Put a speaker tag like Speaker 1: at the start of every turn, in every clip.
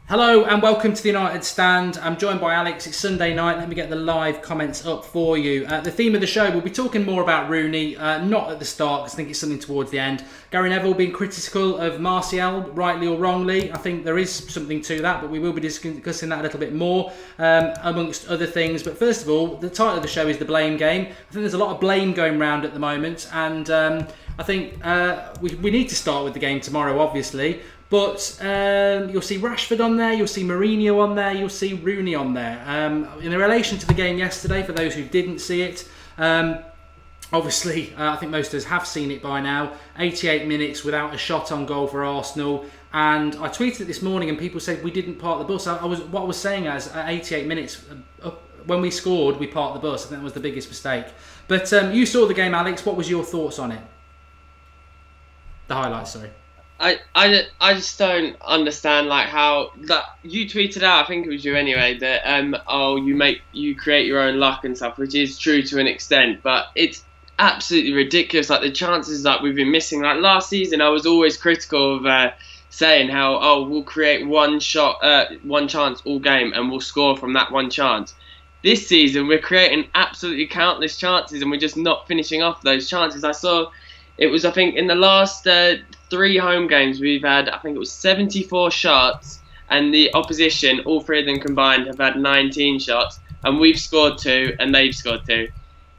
Speaker 1: Hello and welcome to the United Stand. I'm joined by Alex. It's Sunday night. Let me get the live comments up for you. The theme of the show, we'll be talking more about Rooney, not at the start because I think it's something towards the end. Gary Neville being critical of Martial, rightly or wrongly. I think there is something to that, but we will be discussing that a little bit more, amongst other things. But first of all, the title of the show is The Blame Game. I think there's a lot of blame going round at the moment, and I think we need to start with the game tomorrow, obviously. But you'll see Rashford on there, you'll see Mourinho on there, you'll see Rooney on there. In relation to the game yesterday, for those who didn't see it, obviously I think most of us have seen it by now. 88 minutes without a shot on goal for Arsenal. And I tweeted it this morning and people said we didn't park the bus. What I was saying as at 88 minutes, when we scored, we parked the bus. I think that was the biggest mistake. But you saw the game, Alex. What was your thoughts on it? The highlights, sorry.
Speaker 2: I just don't understand how that you tweeted out. I think it was you anyway. That you create your own luck and stuff, which is true to an extent, but it's absolutely ridiculous. Like the chances that we've been missing. Like last season, I was always critical of saying how we'll create one chance all game and we'll score from that one chance. This season, we're creating absolutely countless chances and we're just not finishing off those chances. I think in the last 3 home games we've had, I think it was 74 shots, and the opposition, all 3 of them combined, have had 19 shots, and we've scored 2 and they've scored 2.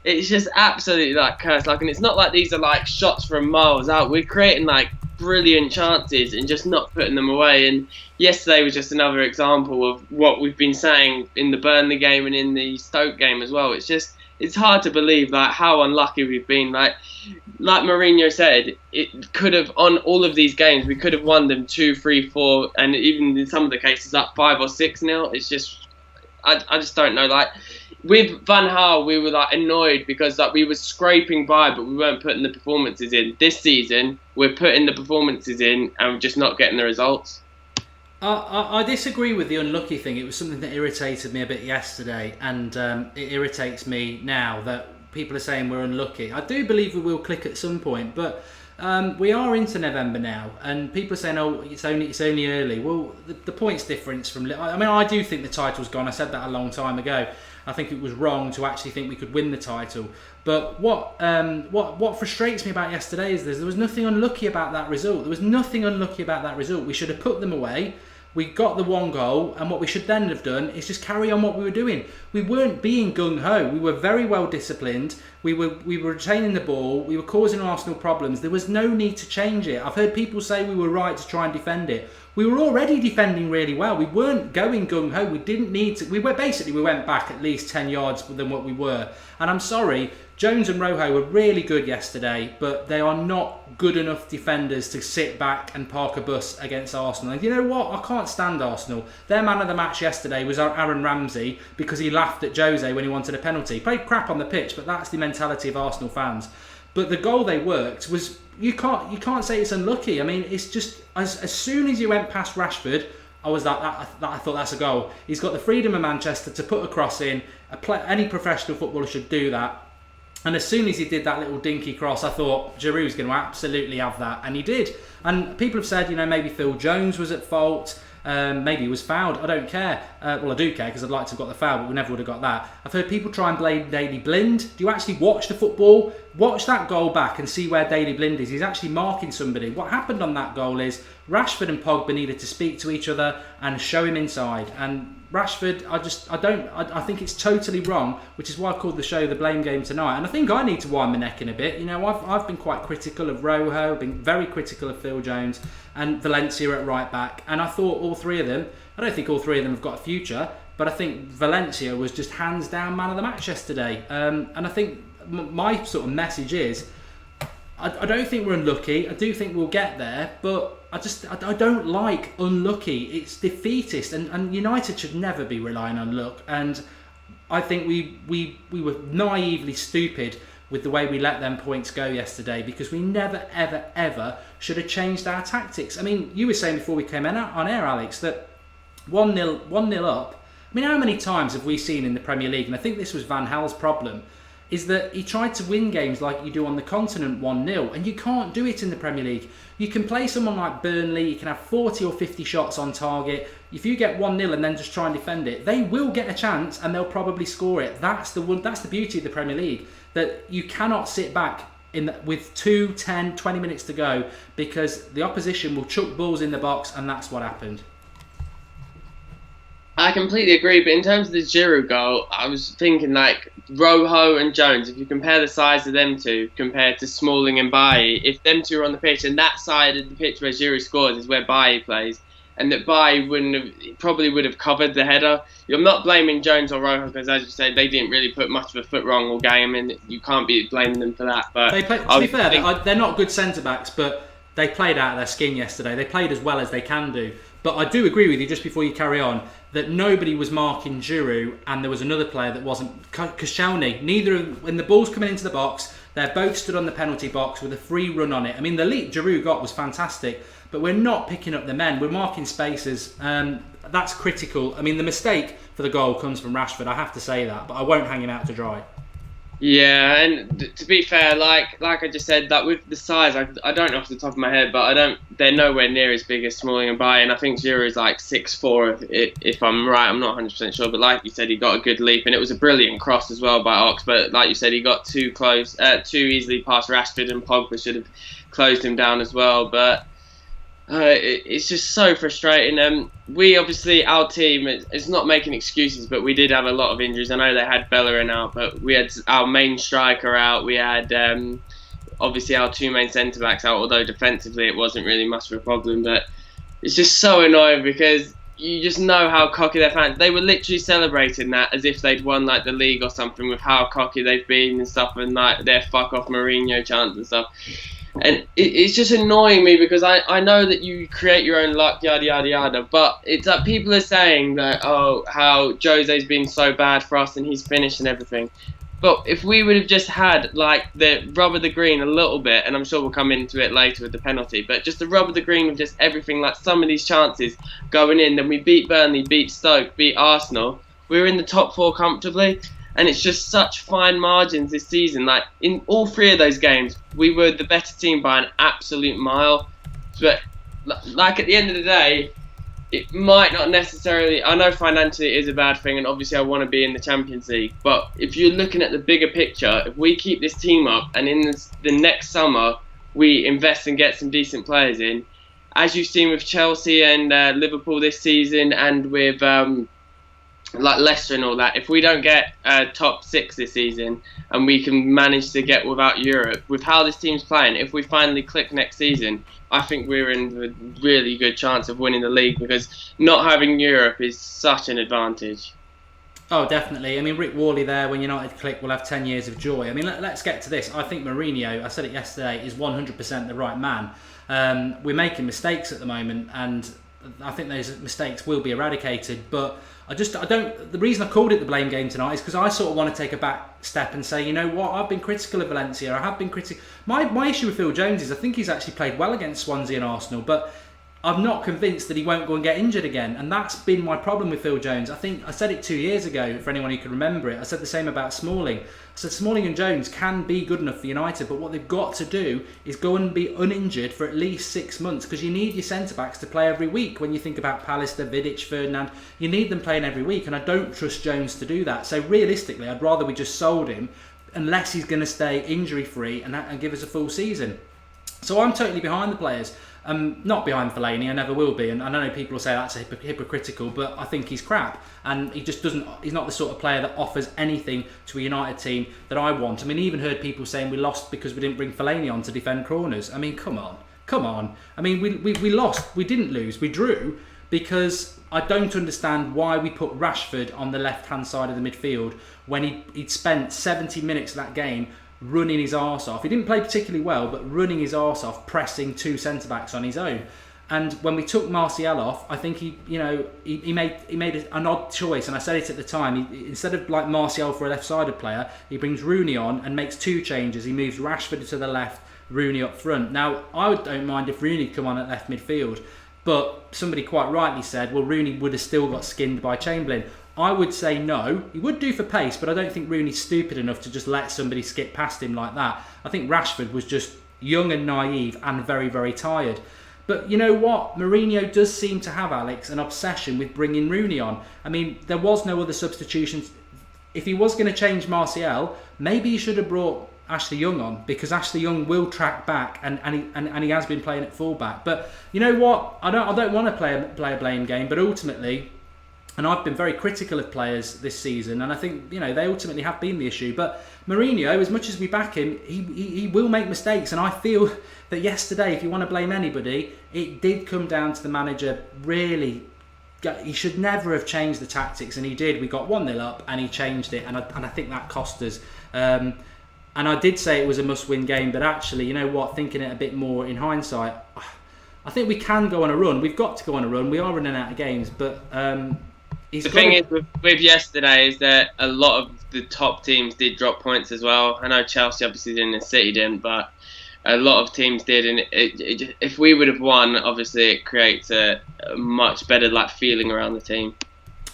Speaker 2: It's just absolutely cursed. And it's not like these are shots from miles out. We're creating brilliant chances and just not putting them away. And yesterday was just another example of what we've been saying in the Burnley game and in the Stoke game as well. It's hard to believe how unlucky we've been. Like Mourinho said, it could have, on all of these games, we could have won them 2, 3, 4, and even in some of the cases up 5 or 6-0. It's just, I just don't know. With Van Gaal, we were annoyed because we were scraping by, but we weren't putting the performances in. This season, we're putting the performances in, and we're just not getting the results.
Speaker 1: I disagree with the unlucky thing. It was something that irritated me a bit yesterday, and it irritates me now that people are saying we're unlucky. I do believe we will click at some point, but we are into November now, and people are saying, "Oh, it's only early." Well, the points difference from I do think the title's gone. I said that a long time ago. I think it was wrong to actually think we could win the title. But what frustrates me about yesterday is there was nothing unlucky about that result. There was nothing unlucky about that result. We should have put them away. We got the 1 goal, and what we should then have done is just carry on what we were doing. We weren't being gung-ho. We were very well disciplined. We were retaining the ball. We were causing Arsenal problems. There was no need to change it. I've heard people say we were right to try and defend it. We were already defending really well. We weren't going gung-ho. We didn't need to. We went back at least 10 yards than what we were. And I'm sorry, Jones and Rojo were really good yesterday, but they are not good enough defenders to sit back and park a bus against Arsenal. And you know what? I can't stand Arsenal. Their man of the match yesterday was Aaron Ramsey because he laughed at Jose when he wanted a penalty. He played crap on the pitch, but that's the mentality of Arsenal fans. But the goal they worked was, you can't say it's unlucky. I mean, it's just as soon as you went past Rashford, I thought that's a goal. He's got the freedom of Manchester to put a cross in. Any professional footballer should do that. And as soon as he did that little dinky cross, I thought Giroud's going to absolutely have that, and he did. And people have said, maybe Phil Jones was at fault. Maybe he was fouled. I don't care. Well, I do care because I'd like to have got the foul, but we never would have got that. I've heard people try and blame Daley Blind. Do you actually watch the football? Watch that goal back and see where Daley Blind is. He's actually marking somebody. What happened on that goal is Rashford and Pogba needed to speak to each other and show him inside. And Rashford, I think it's totally wrong, which is why I called the show The Blame Game tonight. And I think I need to wind my neck in a bit. I've been quite critical of Rojo, been very critical of Phil Jones and Valencia at right back. And I thought all 3 of them, I don't think all 3 of them have got a future, but I think Valencia was just hands down man of the match yesterday. And I think my sort of message is, I don't think we're unlucky. I do think we'll get there, but I don't like unlucky. It's defeatist, and United should never be relying on luck. And I think we were naively stupid with the way we let them points go yesterday, because we never, ever, ever should have changed our tactics. I mean, you were saying before we came on air, Alex, that 1-0 up. I mean, how many times have we seen in the Premier League, and I think this was Van Gaal's problem, is that he tried to win games like you do on the continent 1-0, and you can't do it in the Premier League. You can play someone like Burnley, you can have 40 or 50 shots on target. If you get 1-0 and then just try and defend it, they will get a chance and they'll probably score it. That's the beauty of the Premier League, that you cannot sit back with 2, 10, 20 minutes to go, because the opposition will chuck balls in the box, and that's what happened.
Speaker 2: I completely agree, but in terms of the Giroud goal, I was thinking like Rojo and Jones, if you compare the size of them two compared to Smalling and Bailly, if them two are on the pitch and that side of the pitch where Giroud scores is where Bailly plays, and that Bailly probably would have covered the header. You're not blaming Jones or Rojo because, as you say, they didn't really put much of a foot wrong all game, and you can't be blaming them for that. But
Speaker 1: to be fair, they're not good centre-backs, but they played out of their skin yesterday. They played as well as they can do. But I do agree with you, just before you carry on, that nobody was marking Giroud, and there was another player that wasn't. Koscielny, when the ball's coming into the box, they're both stood on the penalty box with a free run on it. I mean, the leap Giroud got was fantastic, but we're not picking up the men. We're marking spaces. That's critical. I mean, the mistake for the goal comes from Rashford, I have to say that, but I won't hang him out to dry.
Speaker 2: Yeah, and to be fair, like I just said, that with the size, I don't know off the top of my head, but they're nowhere near as big as Smalling and Bailly, and I think Giroud is like 6'4", if I'm right. I'm not 100% sure, but like you said, he got a good leap, and it was a brilliant cross as well by Ox, but like you said, he got too easily past Rashford, and Pogba should have closed him down as well, but it's just so frustrating. We obviously, our team, it's not making excuses, but we did have a lot of injuries. I know they had Bellerin out, but we had our main striker out. We had obviously our two main centre backs out, although defensively it wasn't really much of a problem. But it's just so annoying because you just know how cocky their fans. They were literally celebrating that as if they'd won like the league or something, with how cocky they've been and stuff, and like their "fuck off Mourinho" chants and stuff. And it's just annoying me because I know that you create your own luck, yada yada yada, but it's like people are saying that, oh, how Jose's been so bad for us and he's finished and everything. But if we would have just had like the rub of the green a little bit, and I'm sure we'll come into it later with the penalty, but just the rub of the green with just everything, like some of these chances going in, then we beat Burnley, beat Stoke, beat Arsenal, we were in the top 4 comfortably. And it's just such fine margins this season. Like in all 3 of those games, we were the better team by an absolute mile. But like at the end of the day, it might not necessarily. I know financially it is a bad thing, and obviously I want to be in the Champions League. But if you're looking at the bigger picture, if we keep this team up, and in the next summer we invest and get some decent players in, as you've seen with Chelsea and Liverpool this season, and with like Leicester and all that, if we don't get top 6 this season and we can manage to get without Europe, with how this team's playing, if we finally click next season, I think we're in a really good chance of winning the league, because not having Europe is such an advantage.
Speaker 1: Oh, definitely. I mean, Rick Worley there, when United click, will have 10 years of joy. I mean, let's get to this. I think Mourinho, I said it yesterday, is 100% the right man. We're making mistakes at the moment, and I think those mistakes will be eradicated, but I don't. The reason I called it the blame game tonight is because I sort of want to take a back step and say, you know what, I've been critical of Valencia. I have been critical. My issue with Phil Jones is I think he's actually played well against Swansea and Arsenal, but I'm not convinced that he won't go and get injured again, and that's been my problem with Phil Jones. I think I said it 2 years ago, for anyone who can remember it. I said the same about Smalling. I said Smalling and Jones can be good enough for United, but what they've got to do is go and be uninjured for at least 6 months, because you need your centre-backs to play every week. When you think about Pallister, Vidic, Ferdinand, you need them playing every week, and I don't trust Jones to do that. So realistically, I'd rather we just sold him, unless he's going to stay injury-free and give us a full season. So I'm totally behind the players. Not behind Fellaini, I never will be, and I know people will say that's hypocritical, but I think he's crap, and he just doesn't. He's not the sort of player that offers anything to a United team that I want. I mean, I even heard people saying we lost because we didn't bring Fellaini on to defend corners. I mean, come on. I mean, we lost. We didn't lose. We drew, because I don't understand why we put Rashford on the left-hand side of the midfield when he'd spent 70 minutes of that game running his arse off. He didn't play particularly well, but running his arse off, pressing 2 centre-backs on his own. And when we took Martial off, I think he made an odd choice, and I said it at the time. Instead of like Martial for a left-sided player, he brings Rooney on and makes 2 changes. He moves Rashford to the left, Rooney up front. Now, I don't mind if Rooney come on at left midfield, but somebody quite rightly said, well, Rooney would have still got skinned by Chamberlain. I would say no. He would do for pace, but I don't think Rooney's stupid enough to just let somebody skip past him like that. I think Rashford was just young and naive and very, very tired. But you know what? Mourinho does seem to have, Alex, an obsession with bringing Rooney on. I mean, there was no other substitutions. If he was going to change Martial, maybe he should have brought Ashley Young on, because Ashley Young will track back and he has been playing at fullback. But you know what? I don't want to play a blame game, but ultimately, and I've been very critical of players this season, and I think they ultimately have been the issue. But Mourinho, as much as we back him, he will make mistakes, and I feel that yesterday, if you want to blame anybody, it did come down to the manager. Really, he should never have changed the tactics, and he did. We got 1-0 up, and he changed it, and I think that cost us. And I did say it was a must-win game, but actually, you know what? Thinking it a bit more in hindsight, I think we can go on a run. We've got to go on a run. We are running out of games, but
Speaker 2: the thing is with yesterday is that a lot of the top teams did drop points as well. I know Chelsea obviously didn't and City didn't, but a lot of teams did. And if we would have won, obviously it creates a much better feeling around the team.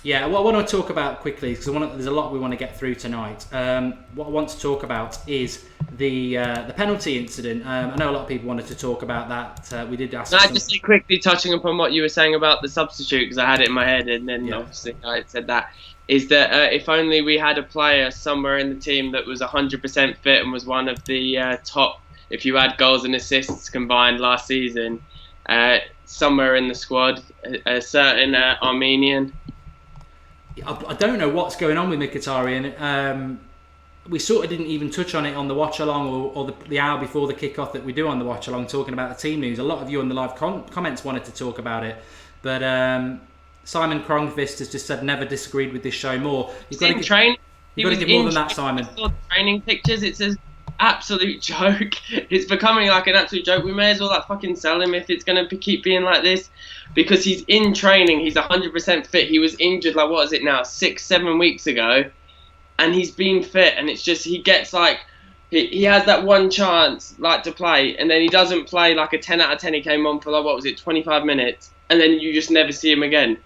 Speaker 1: Yeah, what I want to talk about quickly, because there's a lot we want to get through tonight. What I want to talk about is the penalty incident. I know a lot of people wanted to talk about that. We did ask.
Speaker 2: Can I just say quickly, touching upon what you were saying about the substitute, because I had it in my head, and then obviously I said that, is that if only we had a player somewhere in the team that was 100% fit and was one of the top, if you add goals and assists combined last season, somewhere in the squad, a certain Armenian.
Speaker 1: I don't know what's going on with Mkhitaryan. We sort of didn't even touch on it on the watch along or the hour before the kickoff that we do on the watch along, talking about the team news. A lot of you on the live comments wanted to talk about it, but Simon Kronqvist has just said never disagreed with this show more. You've got to give more than that, Simon.
Speaker 2: Training pictures, it's an absolute joke. It's becoming like an absolute joke. We may as well fucking sell him if it's going to keep being like this. Because he's in training, he's 100% fit. He was injured, 6-7 weeks ago, and he's been fit. And it's just he gets he has that one chance to play, and then he doesn't play a 10 out of 10. He came on for 25 minutes, and then you just never see him again.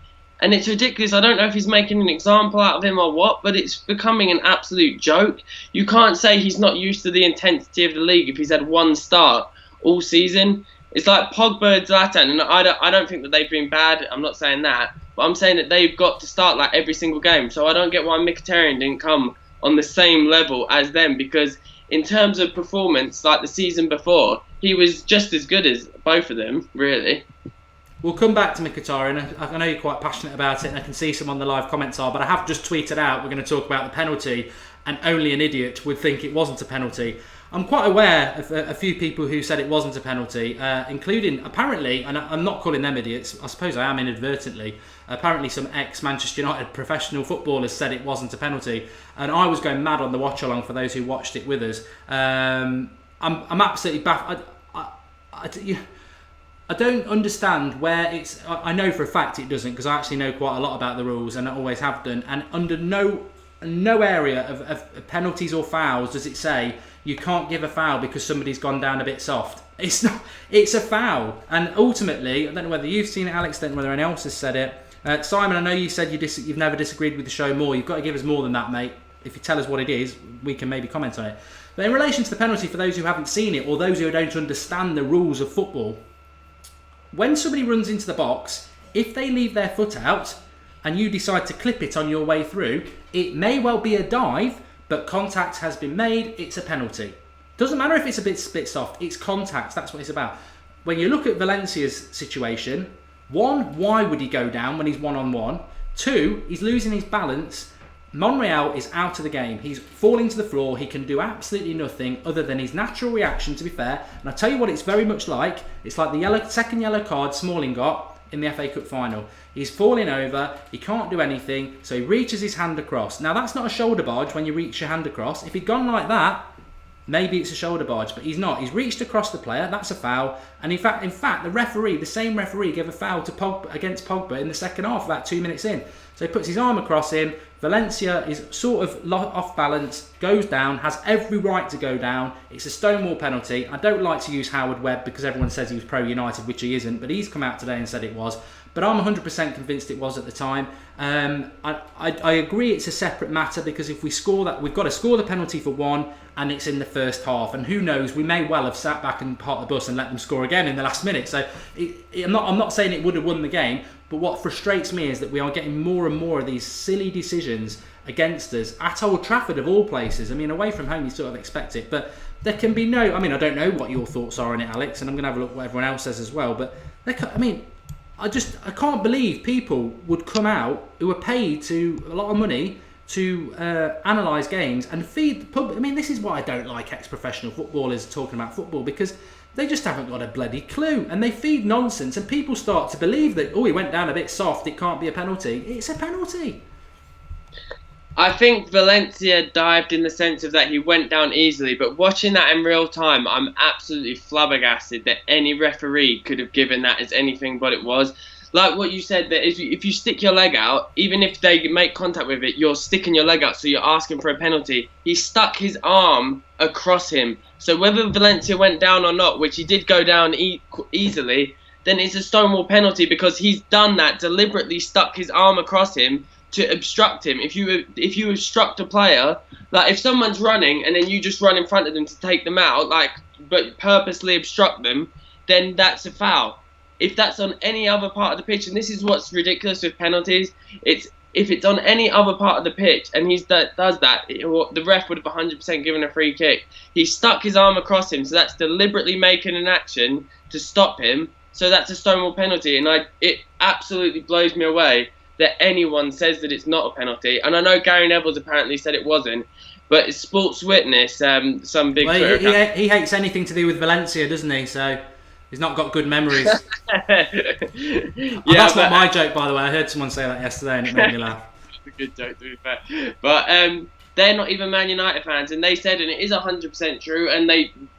Speaker 2: And it's ridiculous. I don't know if he's making an example out of him or what, but it's becoming an absolute joke. You can't say he's not used to the intensity of the league if he's had one start all season. It's like Pogba and Zlatan, and I don't think that they've been bad. I'm not saying that, but I'm saying that they've got to start every single game. So I don't get why Mkhitaryan didn't come on the same level as them, because in terms of performance, the season before, he was just as good as both of them, really.
Speaker 1: We'll come back to Mkhitaryan. I know you're quite passionate about it, and I can see some on the live comments are, but I have just tweeted out we're going to talk about the penalty, and only an idiot would think it wasn't a penalty. I'm quite aware of a few people who said it wasn't a penalty, including, apparently, and I'm not calling them idiots, I suppose I am inadvertently, apparently some ex-Manchester United professional footballers said it wasn't a penalty, and I was going mad on the watch-along for those who watched it with us. I'm absolutely baffled. I don't understand where it's... I know for a fact it doesn't, because I actually know quite a lot about the rules, and I always have done, and under no area of penalties or fouls does it say you can't give a foul because somebody's gone down a bit soft. It's not. It's a foul, and ultimately, I don't know whether you've seen it, Alex. I don't know whether anyone else has said it. Simon, I know you said you've never disagreed with the show more. You've got to give us more than that, mate. If you tell us what it is, we can maybe comment on it. But in relation to the penalty, for those who haven't seen it or those who don't understand the rules of football, when somebody runs into the box, if they leave their foot out and you decide to clip it on your way through, it may well be a dive, but contact has been made, it's a penalty. Doesn't matter if it's a bit soft, it's contact, that's what it's about. When you look at Valencia's situation, 1, why would he go down when he's one-on-one? 2, he's losing his balance. Monreal is out of the game. He's falling to the floor. He can do absolutely nothing other than his natural reaction, to be fair. And I tell you what it's very much like. It's like the second yellow card Smalling got in the FA Cup final. He's falling over, he can't do anything, so he reaches his hand across. Now that's not a shoulder barge when you reach your hand across. If he'd gone like that, maybe it's a shoulder barge, but he's not. He's reached across the player, that's a foul. And in fact, the same referee gave a foul to Pogba, against Pogba in the second half, about 2 minutes in. So he puts his arm across him, Valencia is sort of off balance, goes down, has every right to go down. It's a stonewall penalty. I don't like to use Howard Webb because everyone says he was pro-United, which he isn't, but he's come out today and said it was. but I'm 100% convinced it was at the time. I agree it's a separate matter, because if we score that, we've got to score the penalty for one, and it's in the first half, and who knows, we may well have sat back and parked the bus and let them score again in the last minute. So I'm not saying it would have won the game, but what frustrates me is that we are getting more and more of these silly decisions against us at Old Trafford of all places. I mean, away from home you sort of expect it, but there can be no... I mean, I don't know what your thoughts are on it, Alex, and I'm going to have a look at what everyone else says as well, but I can't believe people would come out who are paid to a lot of money to analyse games and feed the public. I mean, this is why I don't like ex-professional footballers talking about football, because they just haven't got a bloody clue, and they feed nonsense, and people start to believe that, oh, he went down a bit soft, it can't be a penalty. It's a penalty.
Speaker 2: I think Valencia dived in the sense of that he went down easily, but watching that in real time, I'm absolutely flabbergasted that any referee could have given that as anything but it was. Like what you said, that if you stick your leg out, even if they make contact with it, you're sticking your leg out, so you're asking for a penalty. He stuck his arm across him. So whether Valencia went down or not, which he did go down easily, then it's a stonewall penalty, because he's done that, deliberately stuck his arm across him to obstruct him. If you obstruct a player, like if someone's running and then you just run in front of them to take them out, but purposely obstruct them, then that's a foul. If that's on any other part of the pitch, and this is what's ridiculous with penalties, if it's on any other part of the pitch and he does that, the ref would have 100% given a free kick. He stuck his arm across him, so that's deliberately making an action to stop him. So that's a stonewall penalty, and it absolutely blows me away that anyone says that it's not a penalty. And I know Gary Neville's apparently said it wasn't, but it's Sports Witness, some big Twitter account.
Speaker 1: He hates anything to do with Valencia, doesn't he? So he's not got good memories. That's not my joke, by the way. I heard someone say that yesterday and it made me laugh.
Speaker 2: It's a good joke, to be fair. But they're not even Man United fans, and they said, and it is 100% true, and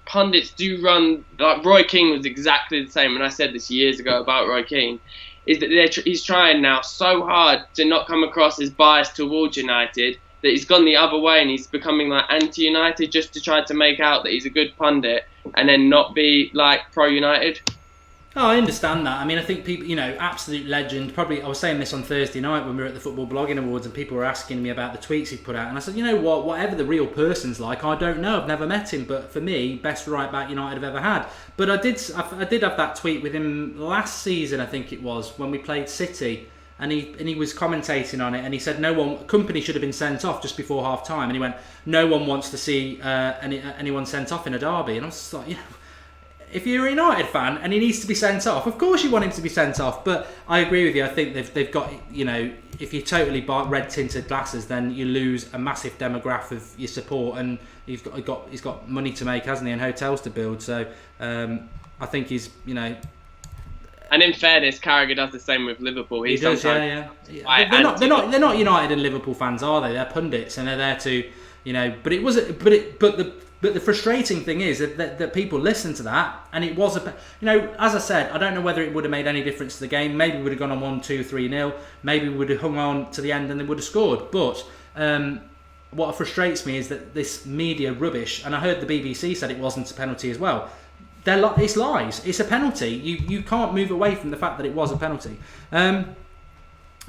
Speaker 2: pundits do run, like Roy Keane was exactly the same, and I said this years ago about Roy Keane, is that he's trying now so hard to not come across as biased towards United that he's gone the other way and he's becoming like anti-United, just to try to make out that he's a good pundit and then not be like pro-United.
Speaker 1: Oh, I understand that. I mean, I think people, absolute legend. Probably, I was saying this on Thursday night when we were at the Football Blogging Awards, and people were asking me about the tweets he put out, and I said, you know what? Whatever the real person's like, I don't know. I've never met him, but for me, best right back United have ever had. But I did have that tweet with him last season, I think it was, when we played City, and he was commentating on it, and he said company should have been sent off just before half time, and he went, no one wants to see anyone sent off in a derby, and I was just like, if you're a United fan and he needs to be sent off, of course you want him to be sent off. But I agree with you. I think they've got, if you totally buy red-tinted glasses, then you lose a massive demographic of your support, and he's got money to make, hasn't he, and hotels to build. So I think he's, And
Speaker 2: in fairness, Carragher does the same with Liverpool.
Speaker 1: He does, yeah. They're not United and Liverpool fans, are they? They're pundits, and they're there to, But the frustrating thing is that people listen to that, and it was as I said, I don't know whether it would have made any difference to the game. Maybe we would have gone on 1-2-3-0. Maybe we would have hung on to the end and they would have scored. But what frustrates me is that this media rubbish, and I heard the BBC said it wasn't a penalty as well. It's lies. It's a penalty. You can't move away from the fact that it was a penalty.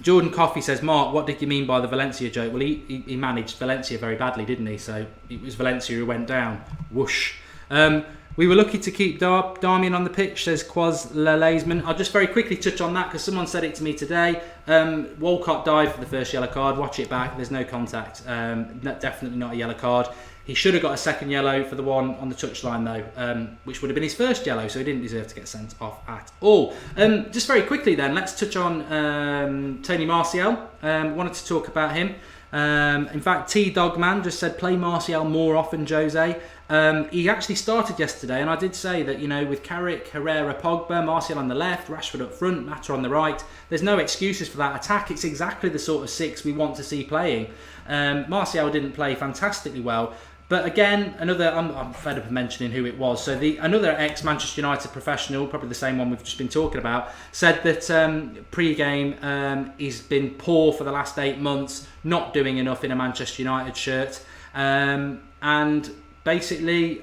Speaker 1: Jordan Coffey says, Mark, what did you mean by the Valencia joke? Well, he managed Valencia very badly, didn't he? So it was Valencia who went down. Whoosh. We were lucky to keep Darmian on the pitch, says Quaz Lalaisman. I'll just very quickly touch on that because someone said it to me today. Walcott dived for the first yellow card. Watch it back. There's no contact. Definitely not a yellow card. He should have got a second yellow for the one on the touchline though, which would have been his first yellow, so he didn't deserve to get sent off at all. Just very quickly then, let's touch on Tony Martial. Wanted to talk about him. In fact, T-Dogman just said, play Martial more often, Jose. He actually started yesterday, and I did say that, with Carrick, Herrera, Pogba, Martial on the left, Rashford up front, Mata on the right, there's no excuses for that attack. It's exactly the sort of six we want to see playing. Martial didn't play fantastically well. But again, I'm fed up of mentioning who it was. So another ex-Manchester United professional, probably the same one we've just been talking about, said that pre-game he's been poor for the last 8 months, not doing enough in a Manchester United shirt. And basically,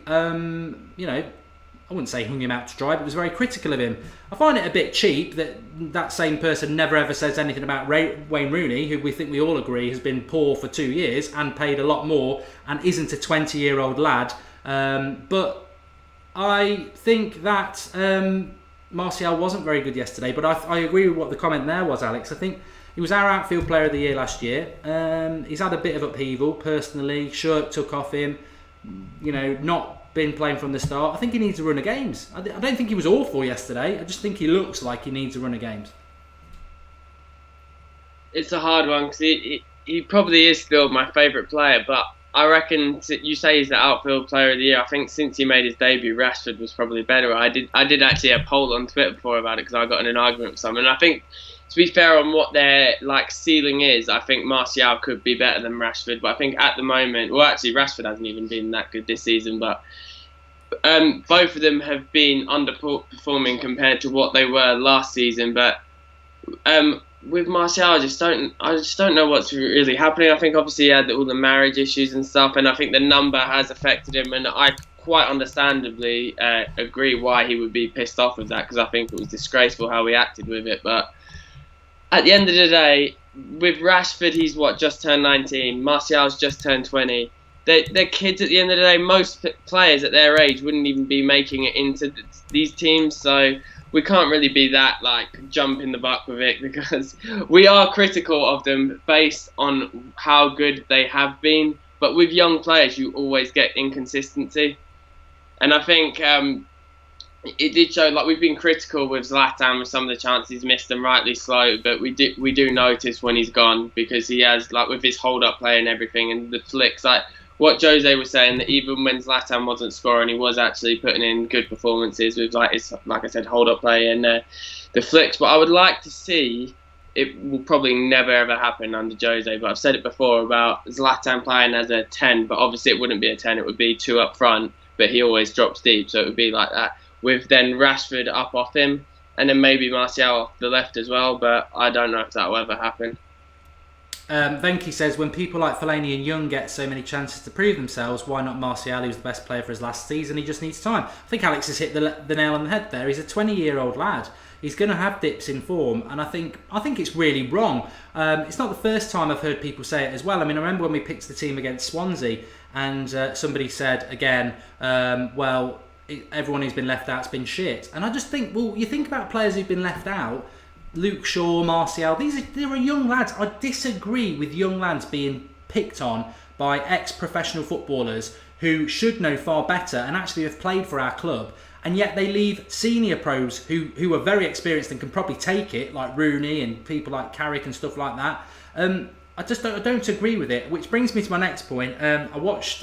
Speaker 1: I wouldn't say hung him out to dry, but was very critical of him. I find it a bit cheap that that same person never ever says anything about Wayne Rooney, who we all agree has been poor for 2 years and paid a lot more and isn't a 20-year-old lad. But I think that Martial wasn't very good yesterday. But I agree with what the comment there was, Alex. I think he was our outfield player of the year last year. He's had a bit of upheaval personally. Shirt took off him. Not been playing from the start. I think he needs a run of games. I don't think he was awful yesterday. I just think he looks like he needs a run of games.
Speaker 2: It's a hard one because he probably is still my favourite player, but I reckon you say he's the outfield player of the year. I think since he made his debut, Rashford was probably better. I did actually a poll on Twitter before about it because I got in an argument with someone. And I think, to be fair on what their ceiling is, I think Martial could be better than Rashford. But I think at the moment, well, actually Rashford hasn't even been that good this season. But both of them have been underperforming compared to what they were last season. But with Martial, I just don't know what's really happening. I think obviously he had all the marriage issues and stuff, and I think the number has affected him. And I quite understandably agree why he would be pissed off with that because I think it was disgraceful how he acted with it. But at the end of the day, with Rashford, he's just turned 19. Martial's just turned 20. They're kids at the end of the day. Most players at their age wouldn't even be making it into these teams. So we can't really be that jump in the buck with it because we are critical of them based on how good they have been. But with young players, you always get inconsistency. And I think it did show, we've been critical with Zlatan with some of the chances he's missed and rightly slow, but we do notice when he's gone because he has, with his hold-up play and everything and the flicks, what Jose was saying, that even when Zlatan wasn't scoring, he was actually putting in good performances with, his, like I said, hold-up play and the flicks. But I would like to see, it will probably never ever happen under Jose, but I've said it before about Zlatan playing as a 10, but obviously it wouldn't be a 10, it would be 2 up front, but he always drops deep, so it would be like that, with then Rashford up off him, and then maybe Martial off the left as well, but I don't know if that will ever happen.
Speaker 1: Venki says, when people like Fellaini and Young get so many chances to prove themselves, why not Martial? He was the best player for his last season. He just needs time. I think Alex has hit the nail on the head there. He's a 20-year-old lad. He's going to have dips in form, and I think it's really wrong. It's not the first time I've heard people say it as well. I mean, I remember when we picked the team against Swansea, and somebody said again, everyone who's been left out's been shit. And I just think, well, you think about players who've been left out, Luke Shaw, Martial, they are young lads. I disagree with young lads being picked on by ex-professional footballers who should know far better and actually have played for our club, and yet they leave senior pros who are very experienced and can probably take it, like Rooney and people like Carrick and stuff like that. I don't agree with it, which brings me to my next point. I watched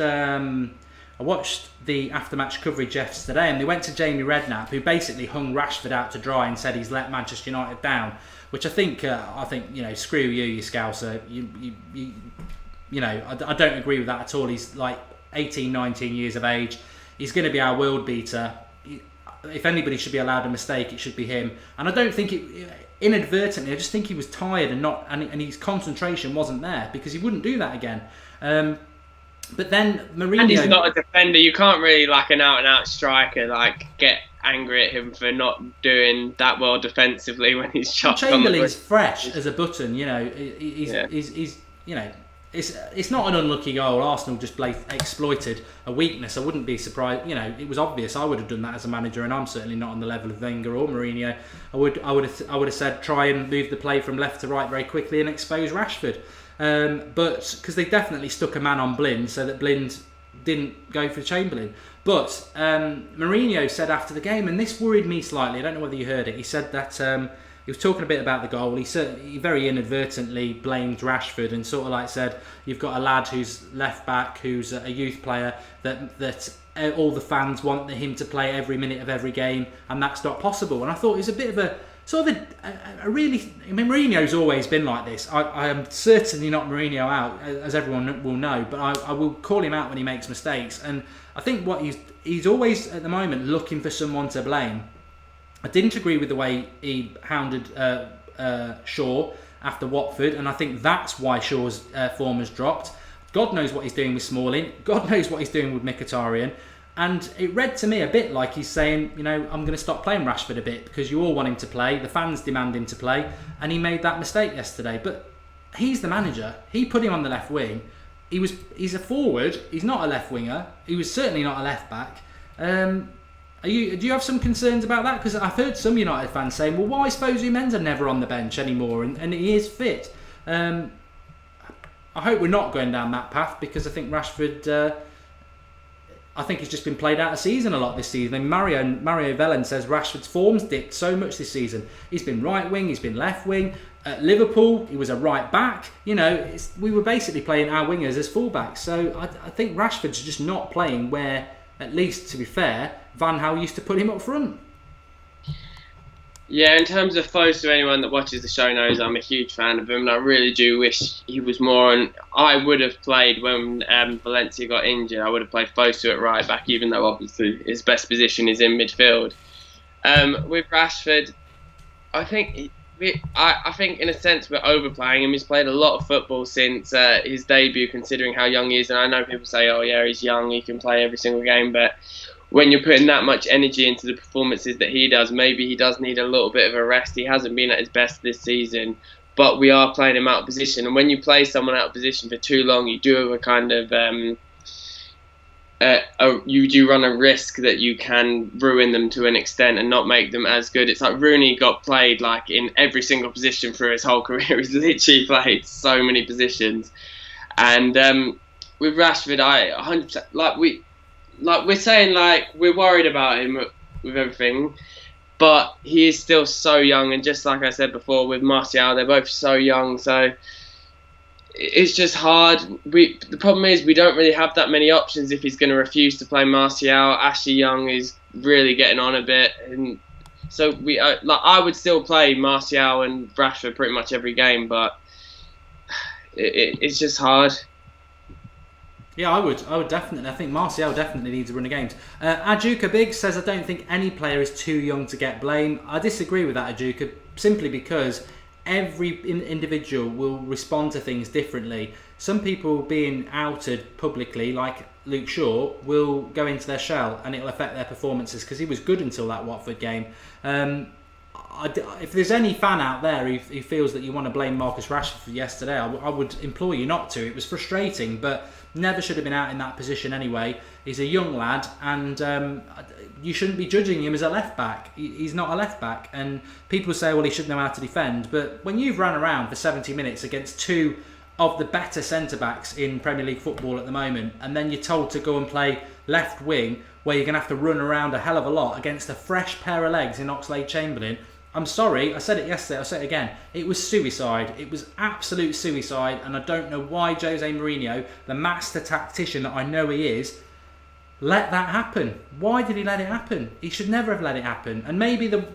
Speaker 1: the after-match coverage yesterday, and they went to Jamie Redknapp, who basically hung Rashford out to dry and said he's let Manchester United down. Which I think screw you Scouser. I don't agree with that at all. He's 18, 19 years of age. He's going to be our world beater. If anybody should be allowed a mistake, it should be him. And I don't think inadvertently. I just think he was tired and his concentration wasn't there because he wouldn't do that again. But then Mourinho... And
Speaker 2: he's not a defender. You can't really, an out-and-out striker, get angry at him for not doing that well defensively when he's shot.
Speaker 1: Chamberlain's fresh as a button, He's it's not an unlucky goal. Arsenal just exploited a weakness. I wouldn't be surprised. It was obvious. I would have done that as a manager, and I'm certainly not on the level of Wenger or Mourinho. I would have said try and move the play from left to right very quickly and expose Rashford. But because they definitely stuck a man on Blind so that Blind didn't go for Chamberlain. But Mourinho said after the game, and this worried me slightly, I don't know whether you heard it, he said that he was talking a bit about the goal. He very inadvertently blamed Rashford and sort of said, you've got a lad who's left back, who's a youth player, that all the fans want him to play every minute of every game, and that's not possible. And I thought it was a bit of a really... I mean, Mourinho's always been like this. I am certainly not Mourinho out, as everyone will know, but I will call him out when he makes mistakes. And I think what he's always, at the moment, looking for someone to blame. I didn't agree with the way he hounded Shaw after Watford, and I think that's why Shaw's form has dropped. God knows what he's doing with Smalling. God knows what he's doing with Mkhitaryan. And it read to me a bit like he's saying, you know, I'm going to stop playing Rashford a bit because you all want him to play, the fans demand him to play, and he made that mistake yesterday. But he's the manager. He put him on the left wing. He's a forward. He's not a left winger. He was certainly not a left back. Do you have some concerns about that? Because I've heard some United fans saying, well, why is Fosu Mensah never on the bench anymore? And he is fit. I hope we're not going down that path, because I think Rashford, I think he's just been played out of season a lot this season. I mean, Mario Velen says Rashford's form's dipped so much this season. He's been right wing, he's been left wing. At Liverpool, he was a right back. You know, we were basically playing our wingers as fullbacks. So I think Rashford's just not playing where, at least to be fair, Van Gaal used to put him up front.
Speaker 2: Yeah, in terms of Fosu, anyone that watches the show knows I'm a huge fan of him, and I really do wish he was more on. I would have played when Valencia got injured. I would have played Fosu at right back, even though obviously his best position is in midfield. With Rashford, I think in a sense we're overplaying him. He's played a lot of football since his debut, considering how young he is. And I know people say, "Oh yeah, he's young, he can play every single game," but when you're putting that much energy into the performances that he does, maybe he does need a little bit of a rest. He hasn't been at his best this season, but we are playing him out of position. And when you play someone out of position for too long, you do have a kind of you do run a risk that you can ruin them to an extent and not make them as good. It's like Rooney got played like in every single position through his whole career. He's literally played so many positions. And with Rashford, I 100% we're saying we're worried about him with everything, but he is still so young. And just like I said before with Martial, they're both so young, so it's just hard. The problem is we don't really have that many options if he's going to refuse to play Martial. Ashley Young is really getting on a bit, and so I would still play Martial and Rashford pretty much every game, but it's just hard.
Speaker 1: Yeah, I would definitely. I think Martial definitely needs a run of games. Ajuka Big says, I don't think any player is too young to get blame. I disagree with that, Ajuka, simply because every individual will respond to things differently. Some people being outed publicly, like Luke Shaw, will go into their shell and it'll affect their performances, because he was good until that Watford game. If there's any fan out there who feels that you want to blame Marcus Rashford for yesterday, I would implore you not to. It was frustrating, but never should have been out in that position anyway. He's a young lad, and you shouldn't be judging him as a left back. He's not a left back, and people say, well, he should know how to defend. But when you've run around for 70 minutes against two of the better centre backs in Premier League football at the moment, and then you're told to go and play left wing, where you're going to have to run around a hell of a lot against a fresh pair of legs in Oxlade-Chamberlain, I'm sorry, I said it yesterday, I'll say it again. It was suicide. It was absolute suicide, and I don't know why Jose Mourinho, the master tactician that I know he is, let that happen. Why did he let it happen? He should never have let it happen. And maybe the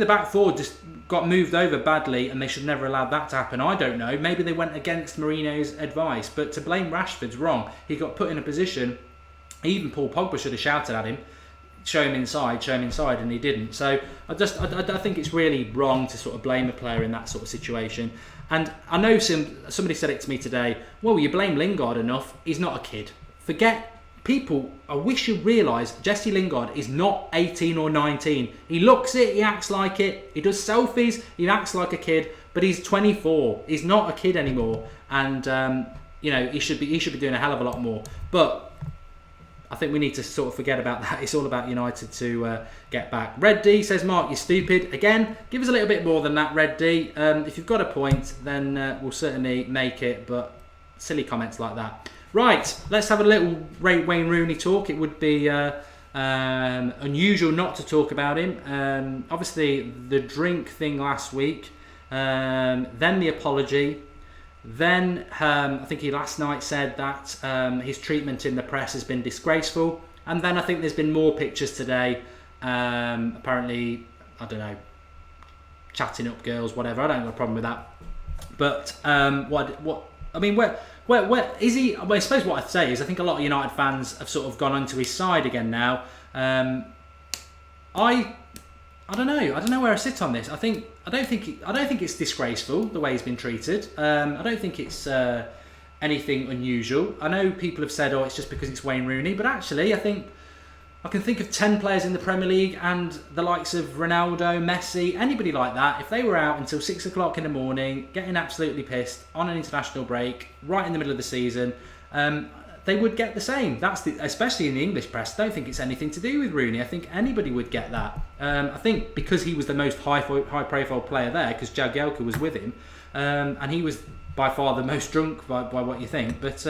Speaker 1: back four just got moved over badly, and they should never have allowed that to happen. I don't know. Maybe they went against Mourinho's advice, but to blame Rashford's wrong. He got put in a position. Even Paul Pogba should have shouted at him, show him inside, and he didn't. So I think it's really wrong to sort of blame a player in that sort of situation. And I know somebody said it to me today, well, you blame Lingard enough, he's not a kid. Forget people, I wish you realise Jesse Lingard is not 18 or 19. He looks it, he acts like it, he does selfies, he acts like a kid, but he's 24. He's not a kid anymore, and he should be doing a hell of a lot more. But I think we need to sort of forget about that. It's all about United to get back. Red D says, Mark, you're stupid. Again, give us a little bit more than that, Red D. If you've got a point, then we'll certainly make it, but silly comments like that. Right, let's have a little Wayne Rooney talk. It would be unusual not to talk about him. Obviously, the drink thing last week, then the apology. Then I think he last night said that his treatment in the press has been disgraceful, and then I think there's been more pictures today. Apparently, I don't know, chatting up girls, whatever. I don't have a problem with that. But where is he? Well, I suppose what I'd say is I think a lot of United fans have sort of gone onto his side again now. I don't know. I don't know where I sit on this. I don't think it's disgraceful the way he's been treated. I don't think it's anything unusual. I know people have said, "Oh, it's just because it's Wayne Rooney," but actually, I think I can think of 10 players in the Premier League and the likes of Ronaldo, Messi, anybody like that. If they were out until 6 o'clock in the morning, getting absolutely pissed on an international break, right in the middle of the season, they would get the same. Especially in the English press. I don't think it's anything to do with Rooney. I think anybody would get that. I think because he was the most high-profile player there, because Jagielka was with him, and he was by far the most drunk by what you think. But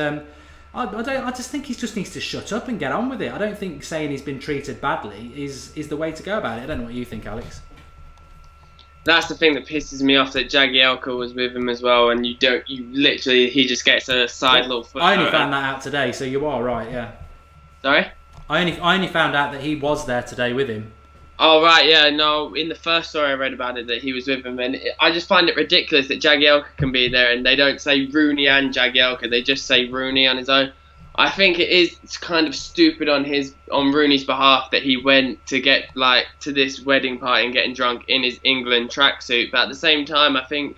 Speaker 1: I just think he just needs to shut up and get on with it. I don't think saying he's been treated badly is the way to go about it. I don't know what you think, Alex.
Speaker 2: That's the thing that pisses me off, that Jagielka was with him as well, and he just gets a side little foot.
Speaker 1: I only found that out today, so you are right, yeah.
Speaker 2: Sorry?
Speaker 1: I only found out that he was there today with him.
Speaker 2: Oh, right, yeah, no, in the first story I read about it, that he was with him, and I just find it ridiculous that Jagielka can be there, and they don't say Rooney and Jagielka, they just say Rooney on his own. I think it's kind of stupid on Rooney's behalf that he went to get to this wedding party and getting drunk in his England tracksuit, but at the same time, I think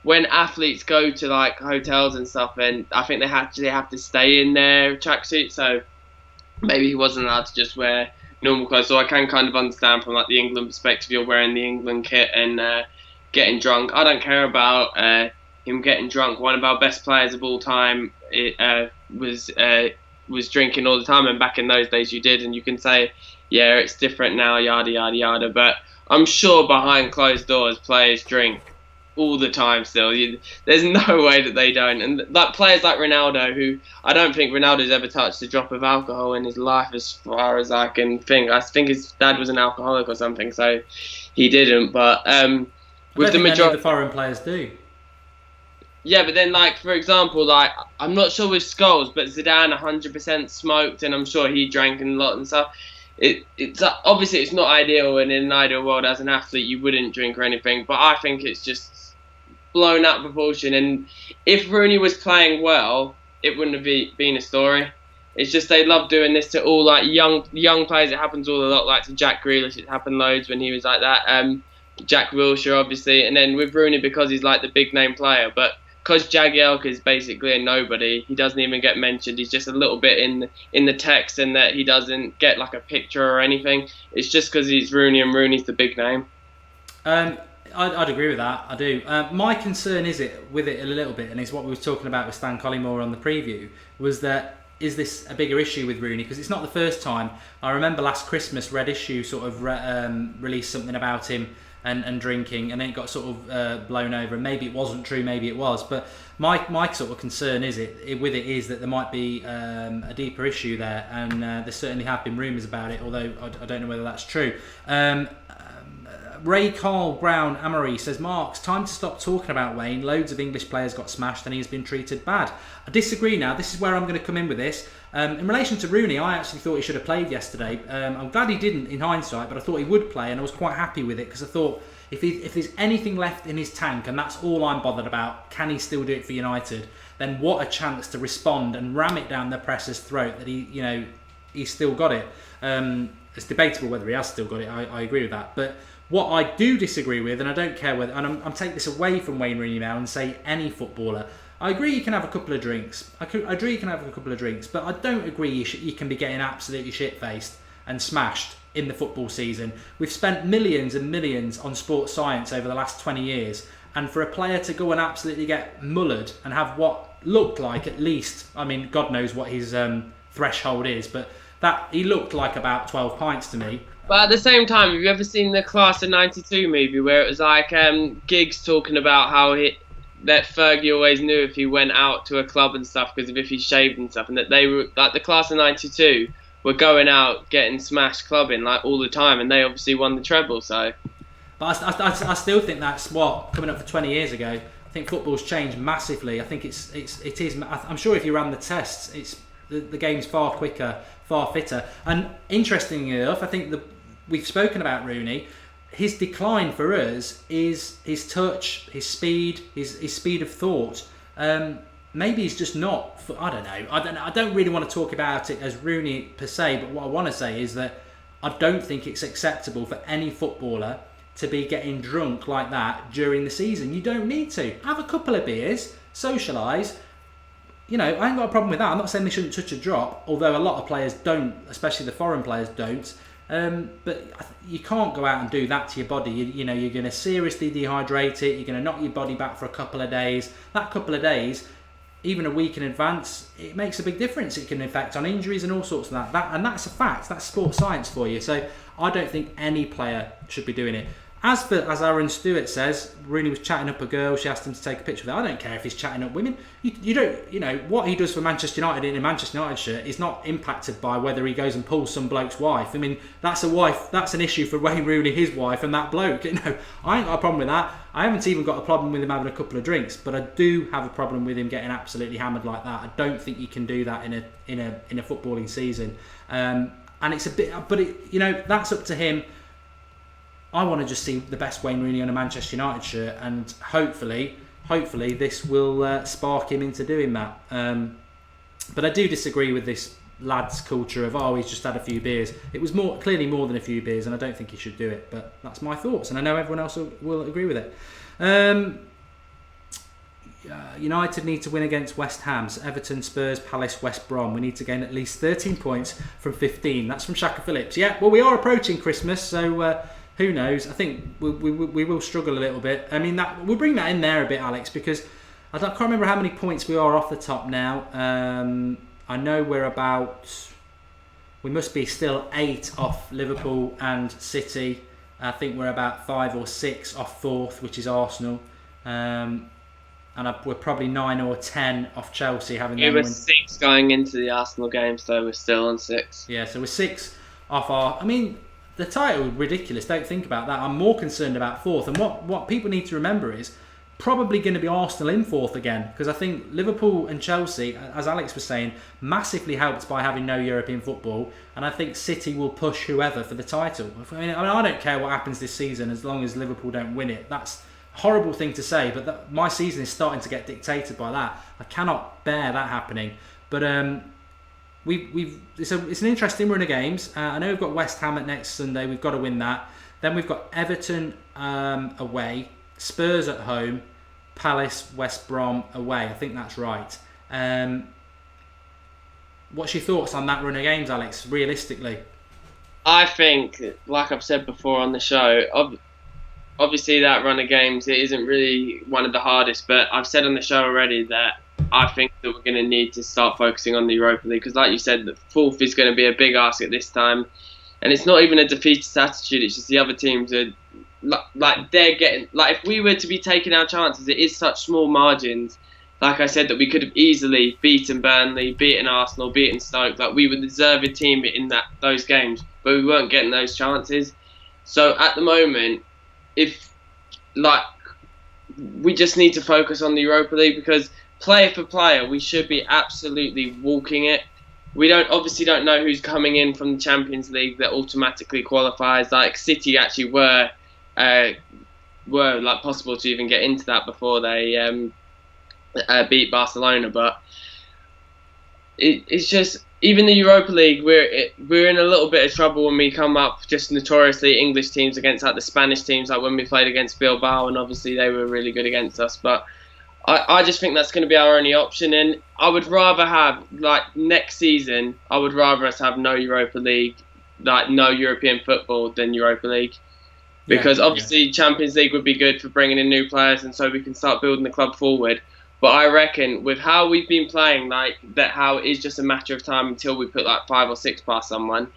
Speaker 2: when athletes go to hotels and stuff, and I think they have to stay in their tracksuit, so maybe he wasn't allowed to just wear normal clothes. So I can kind of understand from the England perspective, you're wearing the England kit and getting drunk. I don't care about him getting drunk. One of our best players of all time was drinking all the time, and back in those days you did, and you can say, yeah, it's different now, yada yada yada, but I'm sure behind closed doors players drink all the time still. There's no way that they don't. And players like Ronaldo, who I don't think Ronaldo's ever touched a drop of alcohol in his life as far as I can think. I think his dad was an alcoholic or something, so he didn't. But with the majority
Speaker 1: of the foreign players do.
Speaker 2: Yeah, but then for example, I'm not sure with Scholes, but Zidane 100% smoked, and I'm sure he drank a lot and stuff. It's obviously it's not ideal, and in an ideal world as an athlete you wouldn't drink or anything, but I think it's just blown out of proportion. And if Rooney was playing well, it wouldn't have been a story. It's just they love doing this to all young players. It happens all a lot, to Jack Grealish. It happened loads when he was like that. Jack Wilshere, obviously, and then with Rooney because he's the big name player. But because Jagielka is basically a nobody, he doesn't even get mentioned. He's just a little bit in the text, and that he doesn't get a picture or anything. It's just because he's Rooney, and Rooney's the big name.
Speaker 1: I'd agree with that. I do. My concern with it a little bit, and it's what we were talking about with Stan Collymore on the preview, was that is this a bigger issue with Rooney? Because it's not the first time. I remember last Christmas, Red Issue sort of released something about him and drinking, and then it got sort of blown over. And maybe it wasn't true, maybe it was. But my sort of concern is that there might be a deeper issue there, and there certainly have been rumours about it, although I don't know whether that's true. Ray Carl Brown Amory says, Marks, time to stop talking about Wayne. Loads of English players got smashed and he has been treated bad. I disagree now. This is where I'm going to come in with this. In relation to Rooney, I actually thought he should have played yesterday. I'm glad he didn't in hindsight, but I thought he would play, and I was quite happy with it because I thought if there's anything left in his tank, and that's all I'm bothered about, can he still do it for United? Then what a chance to respond and ram it down the presser's throat that he's still got it. It's debatable whether he has still got it. I agree with that, but what I do disagree with, and I don't care whether, and I'm taking this away from Wayne Rooney now and say any footballer, I agree you can have a couple of drinks. I agree you can have a couple of drinks, but I don't agree you can be getting absolutely shit-faced and smashed in the football season. We've spent millions and millions on sports science over the last 20 years, and for a player to go and absolutely get mullered and have what looked like at least, I mean, God knows what his threshold is, but that he looked like about 12 pints to me.
Speaker 2: But at the same time, have you ever seen the Class of '92 movie where it was Giggs talking about how that Fergie always knew if he went out to a club and stuff because of if he shaved and stuff, and that they were the Class of '92 were going out getting smashed clubbing all the time, and they obviously won the treble. So,
Speaker 1: but I still think that's coming up for 20 years ago. I think football's changed massively. I think it is. I'm sure if you ran the tests, the game's far quicker, far fitter, and interestingly enough, I think we've spoken about Rooney. His decline for us is his touch, his speed, his speed of thought. Maybe he's just not. I don't know. I don't really want to talk about it as Rooney per se, but what I want to say is that I don't think it's acceptable for any footballer to be getting drunk like that during the season. You don't need to. Have a couple of beers, socialise, I ain't got a problem with that. I'm not saying they shouldn't touch a drop, although a lot of players don't, especially the foreign players don't. But you can't go out and do that to your body. You're going to seriously dehydrate it. You're going to knock your body back for a couple of days. That couple of days, even a week in advance, it makes a big difference. It can affect on injuries and all sorts of that. And that's a fact. That's sports science for you. So I don't think any player should be doing it. As Aaron Stewart says, Rooney was chatting up a girl. She asked him to take a picture of her. I don't care if he's chatting up women. You don't, what he does for Manchester United in a Manchester United shirt is not impacted by whether he goes and pulls some bloke's wife. I mean, that's an issue for Wayne Rooney, his wife, and that bloke. I ain't got a problem with that. I haven't even got a problem with him having a couple of drinks, but I do have a problem with him getting absolutely hammered like that. I don't think you can do that in a footballing season. And it's a bit, but that's up to him. I want to just see the best Wayne Rooney on a Manchester United shirt, and hopefully this will spark him into doing that. But I do disagree with this lads culture of he's just had a few beers. It was clearly more than a few beers, and I don't think he should do it. But that's my thoughts, and I know everyone else will agree with it. United need to win against West Ham, Everton, Spurs, Palace, West Brom. We need to gain at least 13 points from 15. That's from Shaka Phillips. Yeah, well, we are approaching Christmas, so who knows? I think we will struggle a little bit. I mean, we'll bring that in there a bit, Alex, because I can't remember how many points we are off the top now. I know we must be still 8 off Liverpool and City. I think we're about 5 or 6 off 4th, which is Arsenal. And we're probably 9 or 10 off Chelsea.
Speaker 2: We're 6 going into the Arsenal game, so we're still on 6.
Speaker 1: Yeah, so we're 6 off the title is ridiculous. Don't think about that. I'm more concerned about 4th. And what people need to remember is probably going to be Arsenal in 4th again, because I think Liverpool and Chelsea, as Alex was saying, massively helped by having no European football. And I think City will push whoever for the title. I don't care what happens this season as long as Liverpool don't win it. That's a horrible thing to say, but my season is starting to get dictated by that. I cannot bear that happening. But it's an interesting run of games. I know we've got West Ham at next Sunday. We've got to win that. Then we've got Everton away, Spurs at home, Palace, West Brom away. I think that's right. What's your thoughts on that run of games, Alex, realistically?
Speaker 2: I think, like I've said before on the show, obviously that run of games, it isn't really one of the hardest, but I've said on the show already that I think that we're going to need to start focusing on the Europa League, because like you said, the 4th is going to be a big ask at this time, and it's not even a defeatist attitude, it's just the other teams are they're getting, if we were to be taking our chances, it is such small margins, like I said, that we could have easily beaten Burnley, beaten Arsenal, beaten Stoke. We were the deserving team in those games, but we weren't getting those chances. So at the moment, we just need to focus on the Europa League, because player for player, we should be absolutely walking it. We obviously don't know who's coming in from the Champions League that automatically qualifies. City actually were possible to even get into that before they beat Barcelona, but it's just, even the Europa League, we're in a little bit of trouble when we come up just notoriously English teams against the Spanish teams, when we played against Bilbao, and obviously they were really good against us. But I just think that's going to be our only option, and I would rather have, next season, I would rather us have no Europa League, no European football than Europa League. Because obviously Champions League would be good for bringing in new players, and so we can start building the club forward. But I reckon with how we've been playing, how it is just a matter of time until we put 5 or 6 past someone,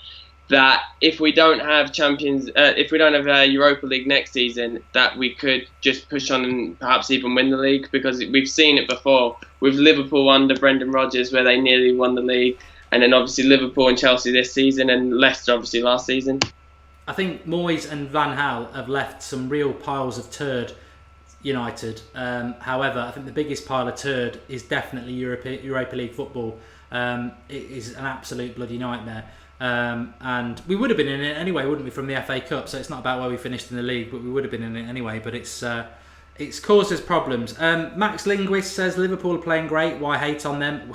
Speaker 2: that if we don't have Europa League next season, that we could just push on and perhaps even win the league, because we've seen it before with Liverpool under Brendan Rodgers, where they nearly won the league, and then obviously Liverpool and Chelsea this season, and Leicester obviously last season.
Speaker 1: I think Moyes and Van Gaal have left some real piles of turd United. However, I think the biggest pile of turd is definitely Europa League football. It is an absolute bloody nightmare. And we would have been in it anyway, wouldn't we, from the FA Cup? So it's not about where we finished in the league, but we would have been in it anyway. But it's caused us problems. Max Linguist says Liverpool are playing great. Why hate on them?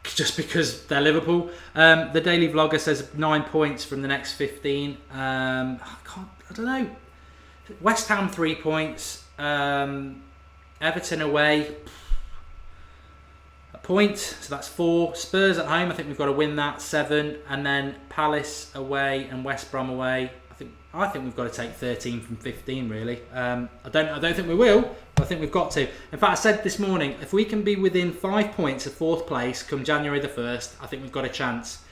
Speaker 1: Just because they're Liverpool. The Daily Vlogger says 9 points from the next 15. I don't know. West Ham 3 points. Everton away. point, so that's 4. Spurs at home, I think we've got to win that, 7. And then Palace away and West Brom away. I think we've got to take 13 from 15, really. I don't think we will, but I think we've got to. In fact, I said this morning, if we can be within 5 points of 4th place come January the 1st, I think we've got a chance.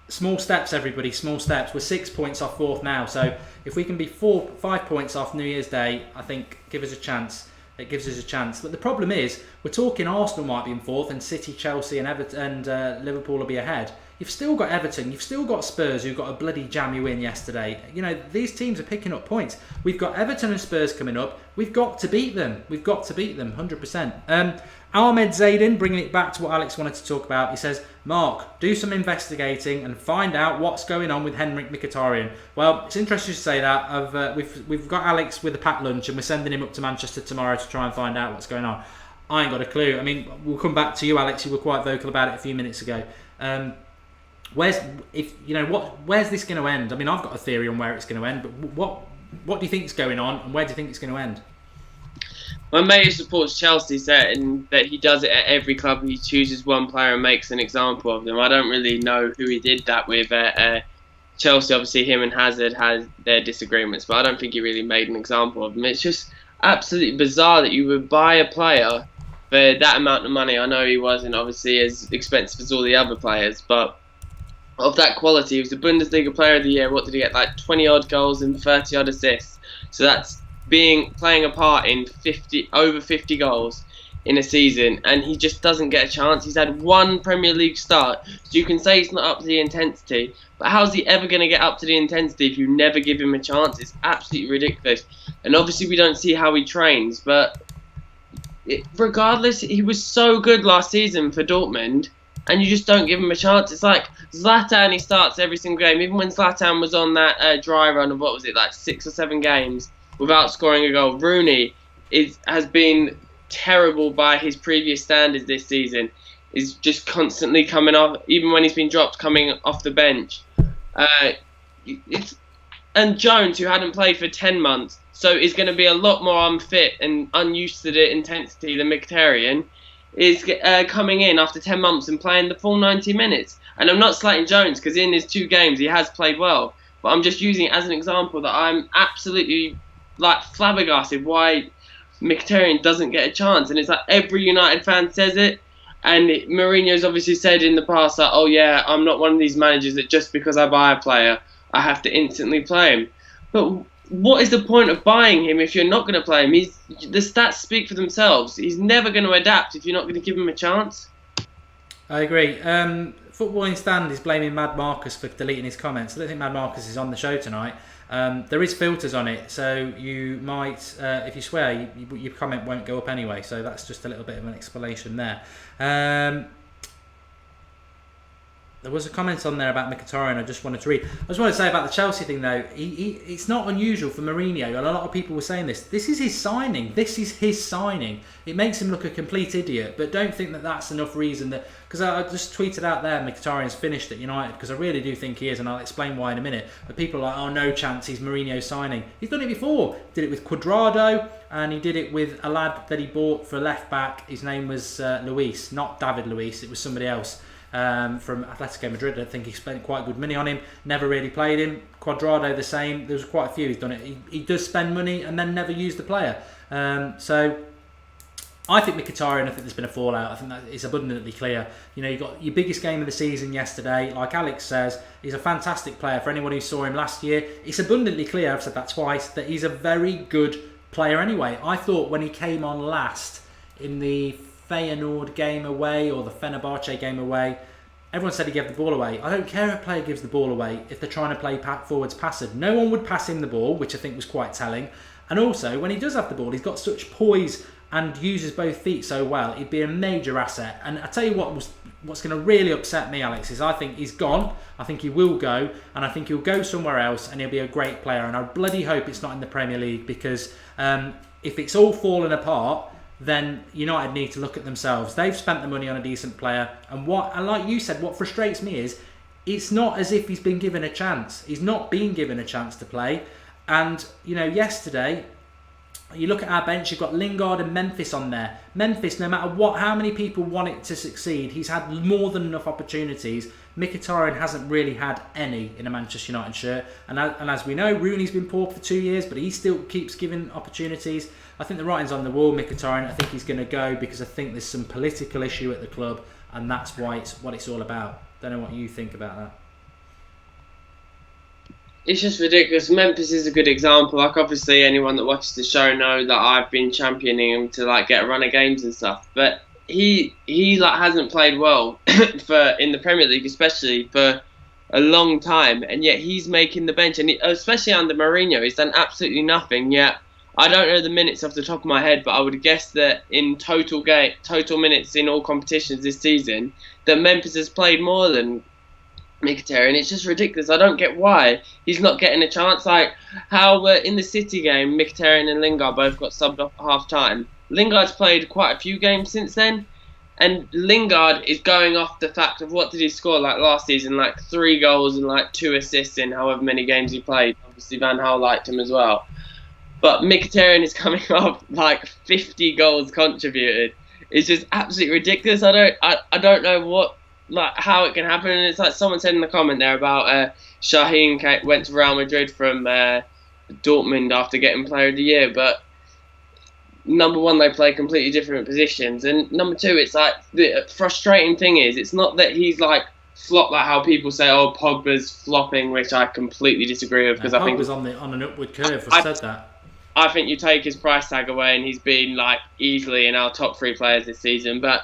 Speaker 1: Small steps, everybody, small steps. We're 6 points off 4th now, so if we can be 5 points off New Year's Day, I think give us a chance. It gives us a chance. But the problem is, we're talking Arsenal might be in 4th, and City, Chelsea, and Everton, and Liverpool will be ahead. You've still got Everton, you've still got Spurs, who got a bloody jammy win yesterday. You know, these teams are picking up points. We've got Everton and Spurs coming up. We've got to beat them. 100%. Ahmed Zaidan, bringing it back to what Alex wanted to talk about. He says, Mark, do some investigating and find out what's going on with Henrik Mkhitaryan. Well, it's interesting to say that. We've got Alex with a packed lunch and we're sending him up to Manchester tomorrow to try and find out what's going on. I ain't got a clue. I mean, we'll come back to you, Alex. You were quite vocal about it a few minutes ago. Where's this going to end? I mean, I've got a theory on where it's going to end, but what do you think is going on, and where do you think it's going to end?
Speaker 2: My mate who supports Chelsea saying that he does it at every club. He chooses one player and makes an example of them. I don't really know who he did that with. Chelsea, obviously, him and Hazard had their disagreements, but I don't think he really made an example of them. It's just absolutely bizarre that you would buy a player for that amount of money. I know he wasn't obviously as expensive as all the other players, but of that quality, he was the Bundesliga Player of the Year. What did he get? Like 20 odd goals and 30 odd assists. So that's playing a part in over 50 goals in a season, and he just doesn't get a chance. He's had 1 Premier League start, so you can say he's not up to the intensity, but how's he ever going to get up to the intensity if you never give him a chance? It's absolutely ridiculous. And obviously we don't see how he trains, but regardless, he was so good last season for Dortmund, and you just don't give him a chance. It's like Zlatan, he starts every single game. Even when Zlatan was on that dry run of, 6 or 7 games without scoring a goal. Rooney has been terrible by his previous standards this season. Is just constantly coming off, even when he's been dropped, coming off the bench. And Jones, who hadn't played for 10 months, so is going to be a lot more unfit and unused to the intensity than Mkhitaryan, is coming in after 10 months and playing the full 90 minutes. And I'm not slating Jones, because in his 2 games he has played well, but I'm just using it as an example that I'm absolutely flabbergasted why Mkhitaryan doesn't get a chance. And it's like every United fan says it, and Mourinho's obviously said in the past that, oh yeah, I'm not one of these managers that just because I buy a player I have to instantly play him. But what is the point of buying him if you're not going to play him? The stats speak for themselves. He's never going to adapt if you're not going to give him a chance.
Speaker 1: I agree. Footballing Stand is blaming Mad Marcus for deleting his comments. I don't think Mad Marcus is on the show tonight. There is filters on it, so you might, if you swear, your comment won't go up anyway. So that's just a little bit of an explanation there. There was a comment on there about Mkhitaryan I just wanted to read. I just want to say about the Chelsea thing though, it's not unusual for Mourinho, and a lot of people were saying this. This is his signing. It makes him look a complete idiot, but don't think that that's enough reason that... Because I just tweeted out there, Mkhitaryan's finished at United, because I really do think he is, and I'll explain why in a minute. But people are like, oh, no chance, he's Mourinho signing. He's done it before. Did it with Cuadrado, and he did it with a lad that he bought for left back. His name was Luis, not David Luis, it was somebody else. From Atletico Madrid. I think he spent quite good money on him, never really played him. Cuadrado the same, there's quite a few he's done it. He does spend money and then never use the player. So I think Mkhitaryan, I think there's been a fallout. I think that is abundantly clear. You know, you got your biggest game of the season yesterday. Like Alex says, he's a fantastic player. For anyone who saw him last year, it's abundantly clear, I've said that twice, that he's a very good player anyway. I thought when he came on last in the Feyenoord game away or the Fenerbahce game away, everyone said he gave the ball away. I don't care if a player gives the ball away if they're trying to play forwards passive. No one would pass him the ball, which I think was quite telling. And also, when he does have the ball, he's got such poise and uses both feet so well. He'd be a major asset. And I tell you what's going to really upset me, Alex, is I think he's gone. I think he will go, and I think he'll go somewhere else, and he'll be a great player. And I bloody hope it's not in the Premier League, because if it's all fallen apart, then United need to look at themselves. They've spent the money on a decent player, and like you said, what frustrates me is it's not as if he's been given a chance. He's not been given a chance to play. And yesterday You look at our bench, you've got Lingard and Memphis on there. Memphis, no matter how many people want it to succeed, he's had more than enough opportunities. Mkhitaryan hasn't really had any in a Manchester United shirt. And as we know, Rooney's been poor for 2 years, but he still keeps giving opportunities. I think the writing's on the wall, Mkhitaryan. I think he's going to go because I think there's some political issue at the club, and that's what it's all about. Don't know what you think about that.
Speaker 2: It's just ridiculous. Memphis is a good example. Like, obviously, anyone that watches the show know that I've been championing him to like get a run of games and stuff. But he like hasn't played well for in the Premier League, especially for a long time, and yet he's making the bench. And especially under Mourinho, he's done absolutely nothing. Yet I don't know the minutes off the top of my head, but I would guess that in total minutes in all competitions this season, that Memphis has played more than Mkhitaryan. It's just ridiculous. I don't get why he's not getting a chance. Like how in the City game, Mkhitaryan and Lingard both got subbed off at half time. Lingard's played quite a few games since then, and Lingard is going off the fact of what did he score like last season, like 3 goals and like 2 assists in however many games he played. Obviously Van Gaal liked him as well, but Mkhitaryan is coming off like 50 goals contributed. It's just absolutely ridiculous. I don't know what. Like how it can happen, and it's like someone said in the comment there about Shaheen went to Real Madrid from Dortmund after getting Player of the Year, but number one, they play completely different positions, and number two, it's like the frustrating thing is it's not that he's like flopped like how people say, oh, Pogba's flopping, which I completely disagree with because I think
Speaker 1: Pogba's on an upward curve. I've said that.
Speaker 2: I think you take his price tag away, and he's been like easily in our top 3 players this season, but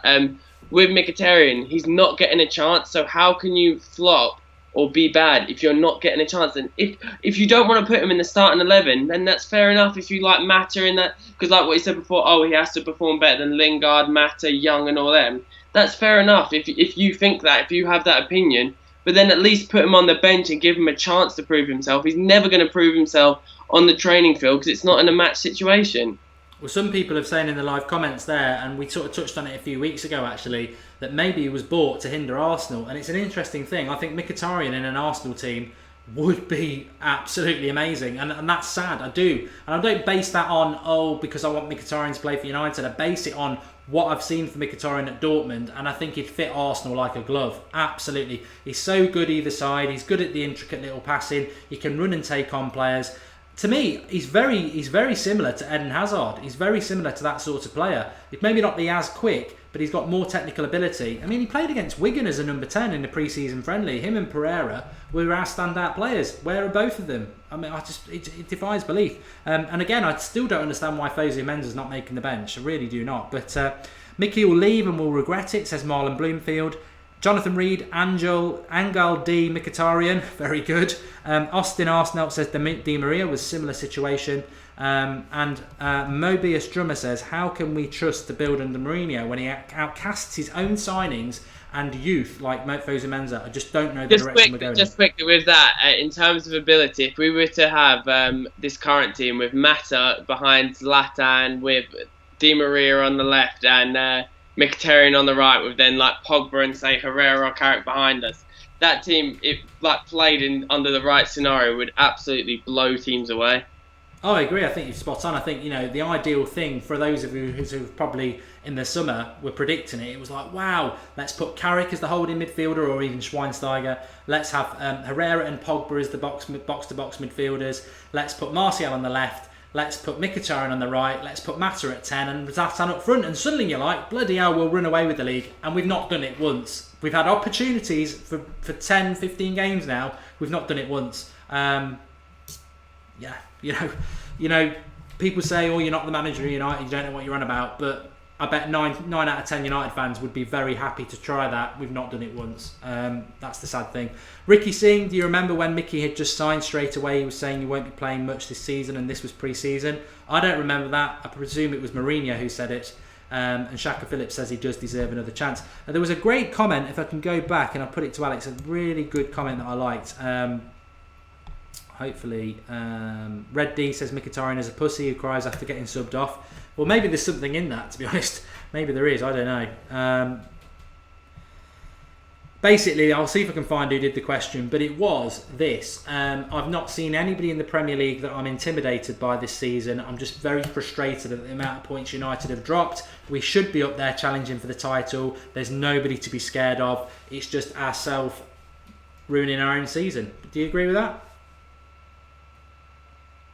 Speaker 2: with Mkhitaryan, he's not getting a chance. So how can you flop or be bad if you're not getting a chance? And if you don't want to put him in the starting 11, then that's fair enough. If you like Mata in that, because like what you said before, oh, he has to perform better than Lingard, Mata, Young, and all them. That's fair enough. If you think that, if you have that opinion, but then at least put him on the bench and give him a chance to prove himself. He's never going to prove himself on the training field because it's not in a match situation.
Speaker 1: Well, some people have said in the live comments there, and we sort of touched on it a few weeks ago actually, that maybe he was bought to hinder Arsenal. And it's an interesting thing. I think Mkhitaryan in an Arsenal team would be absolutely amazing. And that's sad. I do. And I don't base that on, because I want Mkhitaryan to play for United. I base it on what I've seen from Mkhitaryan at Dortmund, and I think he'd fit Arsenal like a glove. Absolutely. He's so good either side. He's good at the intricate little passing. He can run and take on players. To me, he's very similar to Eden Hazard. He's very similar to that sort of player. He'd maybe not be as quick, but he's got more technical ability. I mean, he played against Wigan as a number 10 in the pre-season friendly. Him and Pereira were our standout players. Where are both of them? I mean, it defies belief. And again, I still don't understand why Fosu Mensah's not making the bench. I really do not. But Mickey will leave and will regret it, says Marlon Bloomfield. Jonathan Reed, Angel D. Mkhitaryan, very good. Austin Arsenal says Di Maria was similar situation. And Mobius Drummer says, how can we trust to build under Mourinho when he outcasts his own signings and youth like Fosu Mensah? I just don't know the direction we're going.
Speaker 2: Just quickly with that, in terms of ability, if we were to have this current team with Mata behind Zlatan, with Di Maria on the left and Mkhitaryan on the right, with then like Pogba and say Herrera or Carrick behind us, that team, if like played under the right scenario, would absolutely blow teams away.
Speaker 1: Oh, I agree. I think you're spot on. I think, the ideal thing for those of you who probably in the summer were predicting it, it was like, wow, let's put Carrick as the holding midfielder or even Schweinsteiger. Let's have Herrera and Pogba as the box-to-box midfielders. Let's put Martial on the left. Let's put Mkhitaryan on the right. Let's put Mata at 10 and Zlatan up front. And suddenly you're like, bloody hell, we'll run away with the league. And we've not done it once. We've had opportunities for 10, 15 games now. We've not done it once. People say, oh, you're not the manager of United, you don't know what you're on about. But I bet 9 out of 10 United fans would be very happy to try that. We've not done it once. That's the sad thing. Ricky Singh, do you remember when Mickey had just signed straight away? He was saying you won't be playing much this season and this was pre-season. I don't remember that. I presume it was Mourinho who said it. And Shaka Phillips says he does deserve another chance. There was a great comment, if I can go back, and I'll put it to Alex, a really good comment that I liked. Hopefully, Red D says Mkhitaryan is a pussy who cries after getting subbed off. Well, maybe there's something in that, to be honest. Maybe there is, I don't know. basically, I'll see if I can find who did the question, but it was this. I've not seen anybody in the Premier League that I'm intimidated by this season. I'm just very frustrated at the amount of points United have dropped. We should be up there challenging for the title. There's nobody to be scared of. It's just ourselves ruining our own season. Do you agree with that?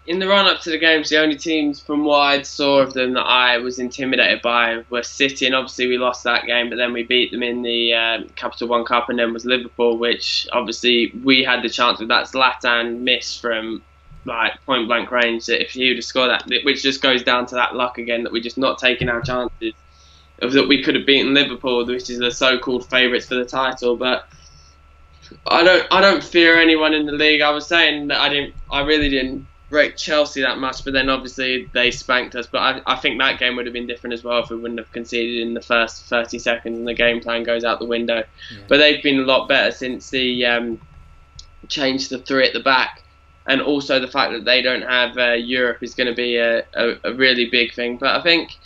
Speaker 2: In the run-up to the games, the only teams from what I saw of them that I was intimidated by were City, and obviously we lost that game, but then we beat them in the Capital One Cup, and then was Liverpool, which obviously we had the chance with that Zlatan miss from like point-blank range, that if he would have scored that, which just goes down to that luck again, that we're just not taking our chances, of that we could have beaten Liverpool, which is the so-called favourites for the title, but I don't fear anyone in the league. I was saying that I really didn't rate Chelsea that much, but then obviously they spanked us. But I think that game would have been different as well if we wouldn't have conceded in the first 30 seconds and the game plan goes out the window. Yeah. But they've been a lot better since the change to 3 at the back, and also the fact that they don't have Europe is going to be a really big thing. But I think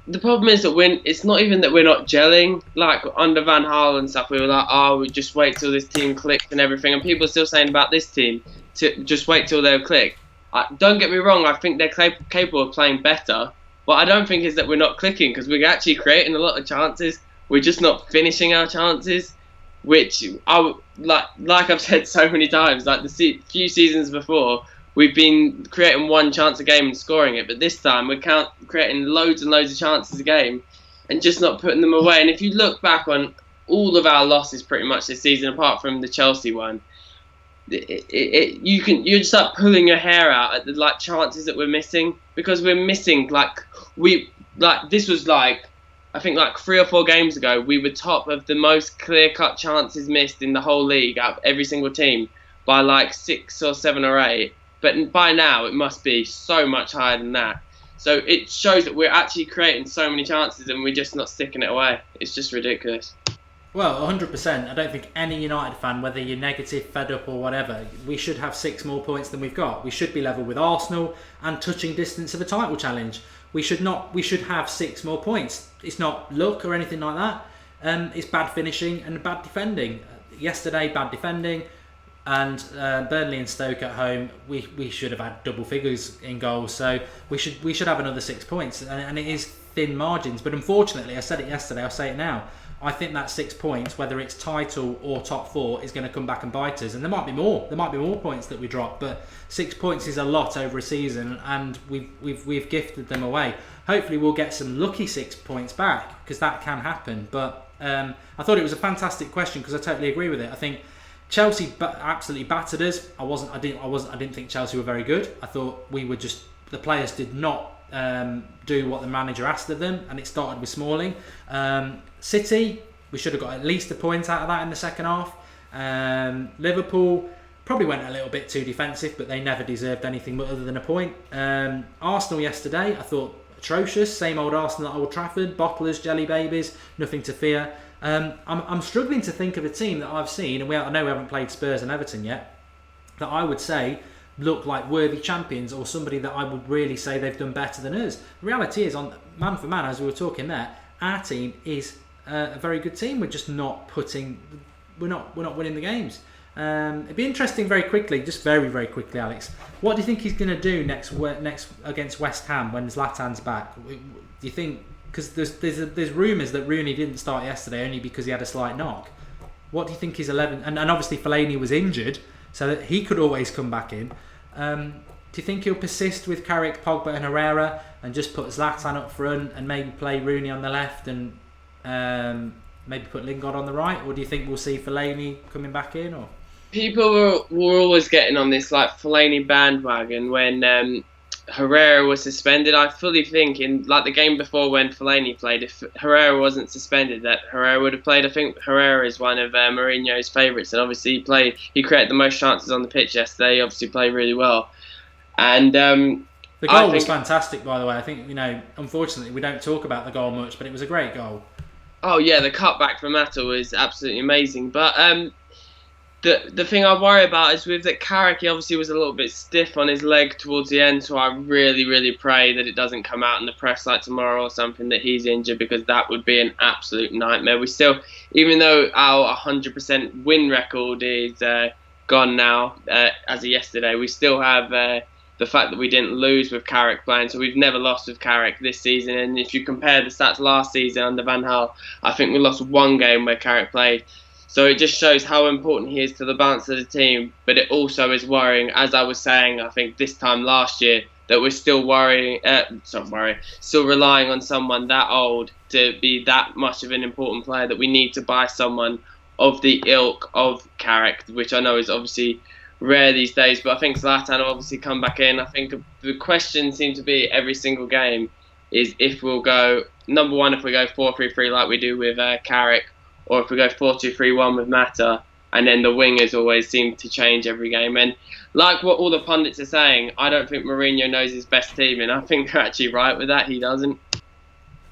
Speaker 2: the problem is that it's not even that we're not gelling. Like under Van Gaal and stuff, we were like, oh, we just wait till this team clicks and everything. And people are still saying about this team to just wait till they'll click. Don't get me wrong, I think they're capable of playing better, but I don't think it's that we're not clicking, because we're actually creating a lot of chances. We're just not finishing our chances, which like I've said so many times, like the few seasons before, we've been creating one chance a game and scoring it, but this time we're creating loads and loads of chances a game and just not putting them away. And if you look back on all of our losses pretty much this season, apart from the Chelsea one, you just start pulling your hair out at the chances that we're missing, because we're missing this was I think 3 or 4 games ago we were top of the most clear-cut chances missed in the whole league out of every single team by 6 or 7 or 8, but by now it must be so much higher than that. So it shows that we're actually creating so many chances and we're just not sticking it away. It's just ridiculous.
Speaker 1: Well, 100%. I don't think any United fan, whether you're negative, fed up or whatever, we should have 6 more points than we've got. We should be level with Arsenal and touching distance of a title challenge. We should have 6 more points. It's not luck or anything like that. It's bad finishing and bad defending. Yesterday, bad defending, and Burnley and Stoke at home, we should have had double figures in goals. So we should have another 6 points, and it is thin margins. But unfortunately, I said it yesterday, I'll say it now, I think that 6 points, whether it's title or top 4, is going to come back and bite us. And there might be more. There might be more points that we drop, but 6 points is a lot over a season, and we've gifted them away. Hopefully, we'll get some lucky 6 points back, because that can happen. But I thought it was a fantastic question, because I totally agree with it. I think Chelsea absolutely battered us. I didn't think Chelsea were very good. I thought the players did not do what the manager asked of them, and it started with Smalling. City, we should have got at least a point out of that in the second half. Liverpool probably went a little bit too defensive, but they never deserved anything other than a point. Arsenal yesterday, I thought atrocious. Same old Arsenal at Old Trafford, bottlers, jelly babies, nothing to fear. I'm struggling to think of a team that I've seen, and I know we haven't played Spurs and Everton yet, that I would say look like worthy champions, or somebody that I would really say they've done better than us. The reality is, on man for man, as we were talking there, our team is a very good team. We're just not we're not winning the games. It'd be interesting very quickly, very quickly, Alex. What do you think he's going to do next against West Ham when Zlatan's back? Do you think, because there's rumours that Rooney didn't start yesterday only because he had a slight knock. What do you think his 11? And obviously Fellaini was injured, so that he could always come back in. Do you think he'll persist with Carrick, Pogba and Herrera and just put Zlatan up front and maybe play Rooney on the left and maybe put Lingard on the right? Or do you think we'll see Fellaini coming back in? Or
Speaker 2: people were always getting on this Fellaini bandwagon when Herrera was suspended. I fully think in the game before when Fellaini played, if Herrera wasn't suspended, that Herrera would have played. I think Herrera is one of Mourinho's favourites, and obviously he created the most chances on the pitch yesterday. He obviously played really well, and
Speaker 1: the goal was fantastic, by the way. I think, unfortunately we don't talk about the goal much, but it was a great goal.
Speaker 2: Oh yeah, the cutback from Mata was absolutely amazing. But The thing I worry about is with that Carrick, he obviously was a little bit stiff on his leg towards the end, so I really, really pray that it doesn't come out in the press like tomorrow or something that he's injured, because that would be an absolute nightmare. We still, even though our 100% win record is gone now as of yesterday, we still have the fact that we didn't lose with Carrick playing, so we've never lost with Carrick this season. And if you compare the stats last season under Van Gaal, I think we lost one game where Carrick played. So it just shows how important he is to the balance of the team. But it also is worrying, as I was saying, I think this time last year, that we're still still relying on someone that old to be that much of an important player, that we need to buy someone of the ilk of Carrick, which I know is obviously rare these days. But I think Zlatan will obviously come back in. I think the question seems to be every single game is if we'll go, number one, if we go 4-3-3 like we do with Carrick, or if we go 4-2-3-1 with Mata, and then the wingers always seem to change every game. And like what all the pundits are saying, I don't think Mourinho knows his best team, and I think they're actually right with that. He doesn't.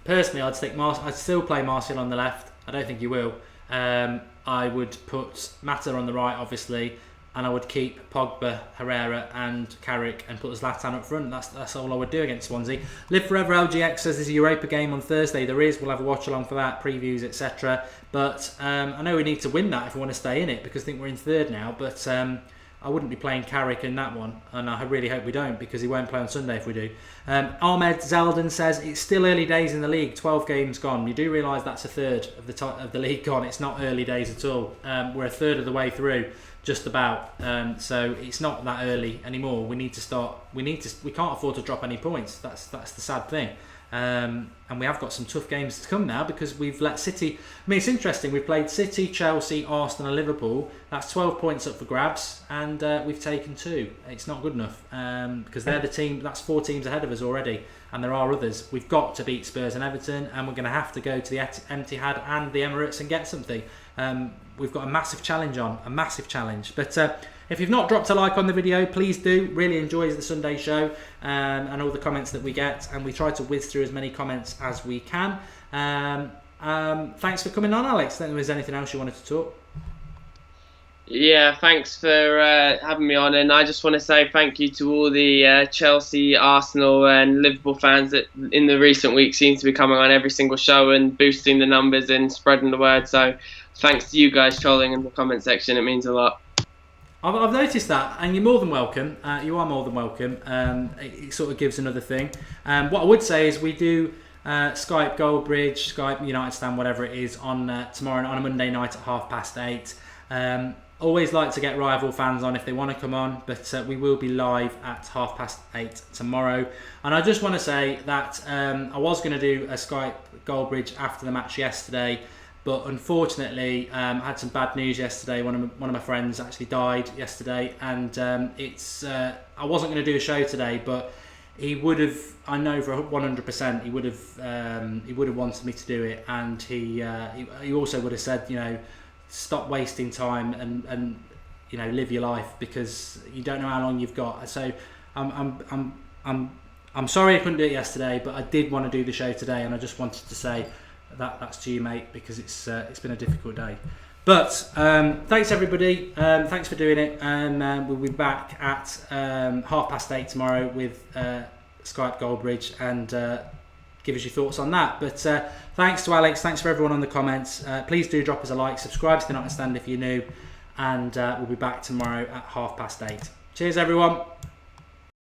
Speaker 1: Personally, I'd still play Martial on the left. I don't think you will. I would put Mata on the right, obviously, and I would keep Pogba, Herrera and Carrick and put Zlatan up front. That's all I would do against Swansea. Live Forever LGX says there's a Europa game on Thursday. There is. We'll have a watch along for that, previews, etc. But I know we need to win that if we want to stay in it, because I think we're in third now. But I wouldn't be playing Carrick in that one, and I really hope we don't, because he won't play on Sunday if we do. Ahmed Zeldin says it's still early days in the league, 12 games gone. You do realise that's a third of the league gone. It's not early days at all. We're a third of the way through, just about. So it's not that early anymore. We need to start. We can't afford to drop any points. That's the sad thing. And we have got some tough games to come now, because we've let City. I mean, it's interesting. We've played City, Chelsea, Arsenal, and Liverpool. That's 12 points up for grabs, and we've taken 2. It's not good enough, because they're the team. That's 4 teams ahead of us already, and there are others. We've got to beat Spurs and Everton, and we're going to have to go to the Etihad and the Emirates and get something. We've got a massive challenge on, But if you've not dropped a like on the video, please do. Really enjoys the Sunday show and all the comments that we get, and we try to whiz through as many comments as we can. Thanks for coming on, Alex. Then, was there anything else you wanted to talk?
Speaker 2: Yeah, thanks for having me on, and I just want to say thank you to all the Chelsea, Arsenal and Liverpool fans that in the recent weeks seem to be coming on every single show and boosting the numbers and spreading the word. So thanks to you guys trolling in the comment section. It means a lot.
Speaker 1: I've noticed that, and you're more than welcome. You are more than welcome. It sort of gives another thing. What I would say is we do Skype Goldbridge, Skype United Stand, whatever it is, on tomorrow on a Monday night at 8:30. Always like to get rival fans on if they want to come on, but we will be live at 8:30 tomorrow. And I just want to say that I was going to do a Skype Goldbridge after the match yesterday, but unfortunately I had some bad news yesterday. One of my friends actually died yesterday, and I wasn't going to do a show today, but he would have, I know for 100%, he would have wanted me to do it, and he also would have said, stop wasting time and live your life, because you don't know how long you've got. So I'm sorry I couldn't do it yesterday, but I did want to do the show today, and I just wanted to say that's to you, mate, because it's been a difficult day. But thanks everybody, thanks for doing it, and we'll be back at 8:30 tomorrow with Skype Goldbridge, and give us your thoughts on that. But thanks to Alex, thanks for everyone on the comments. Please do drop us a like, subscribe to the United Stand if you're new, and we'll be back tomorrow at 8:30. Cheers everyone.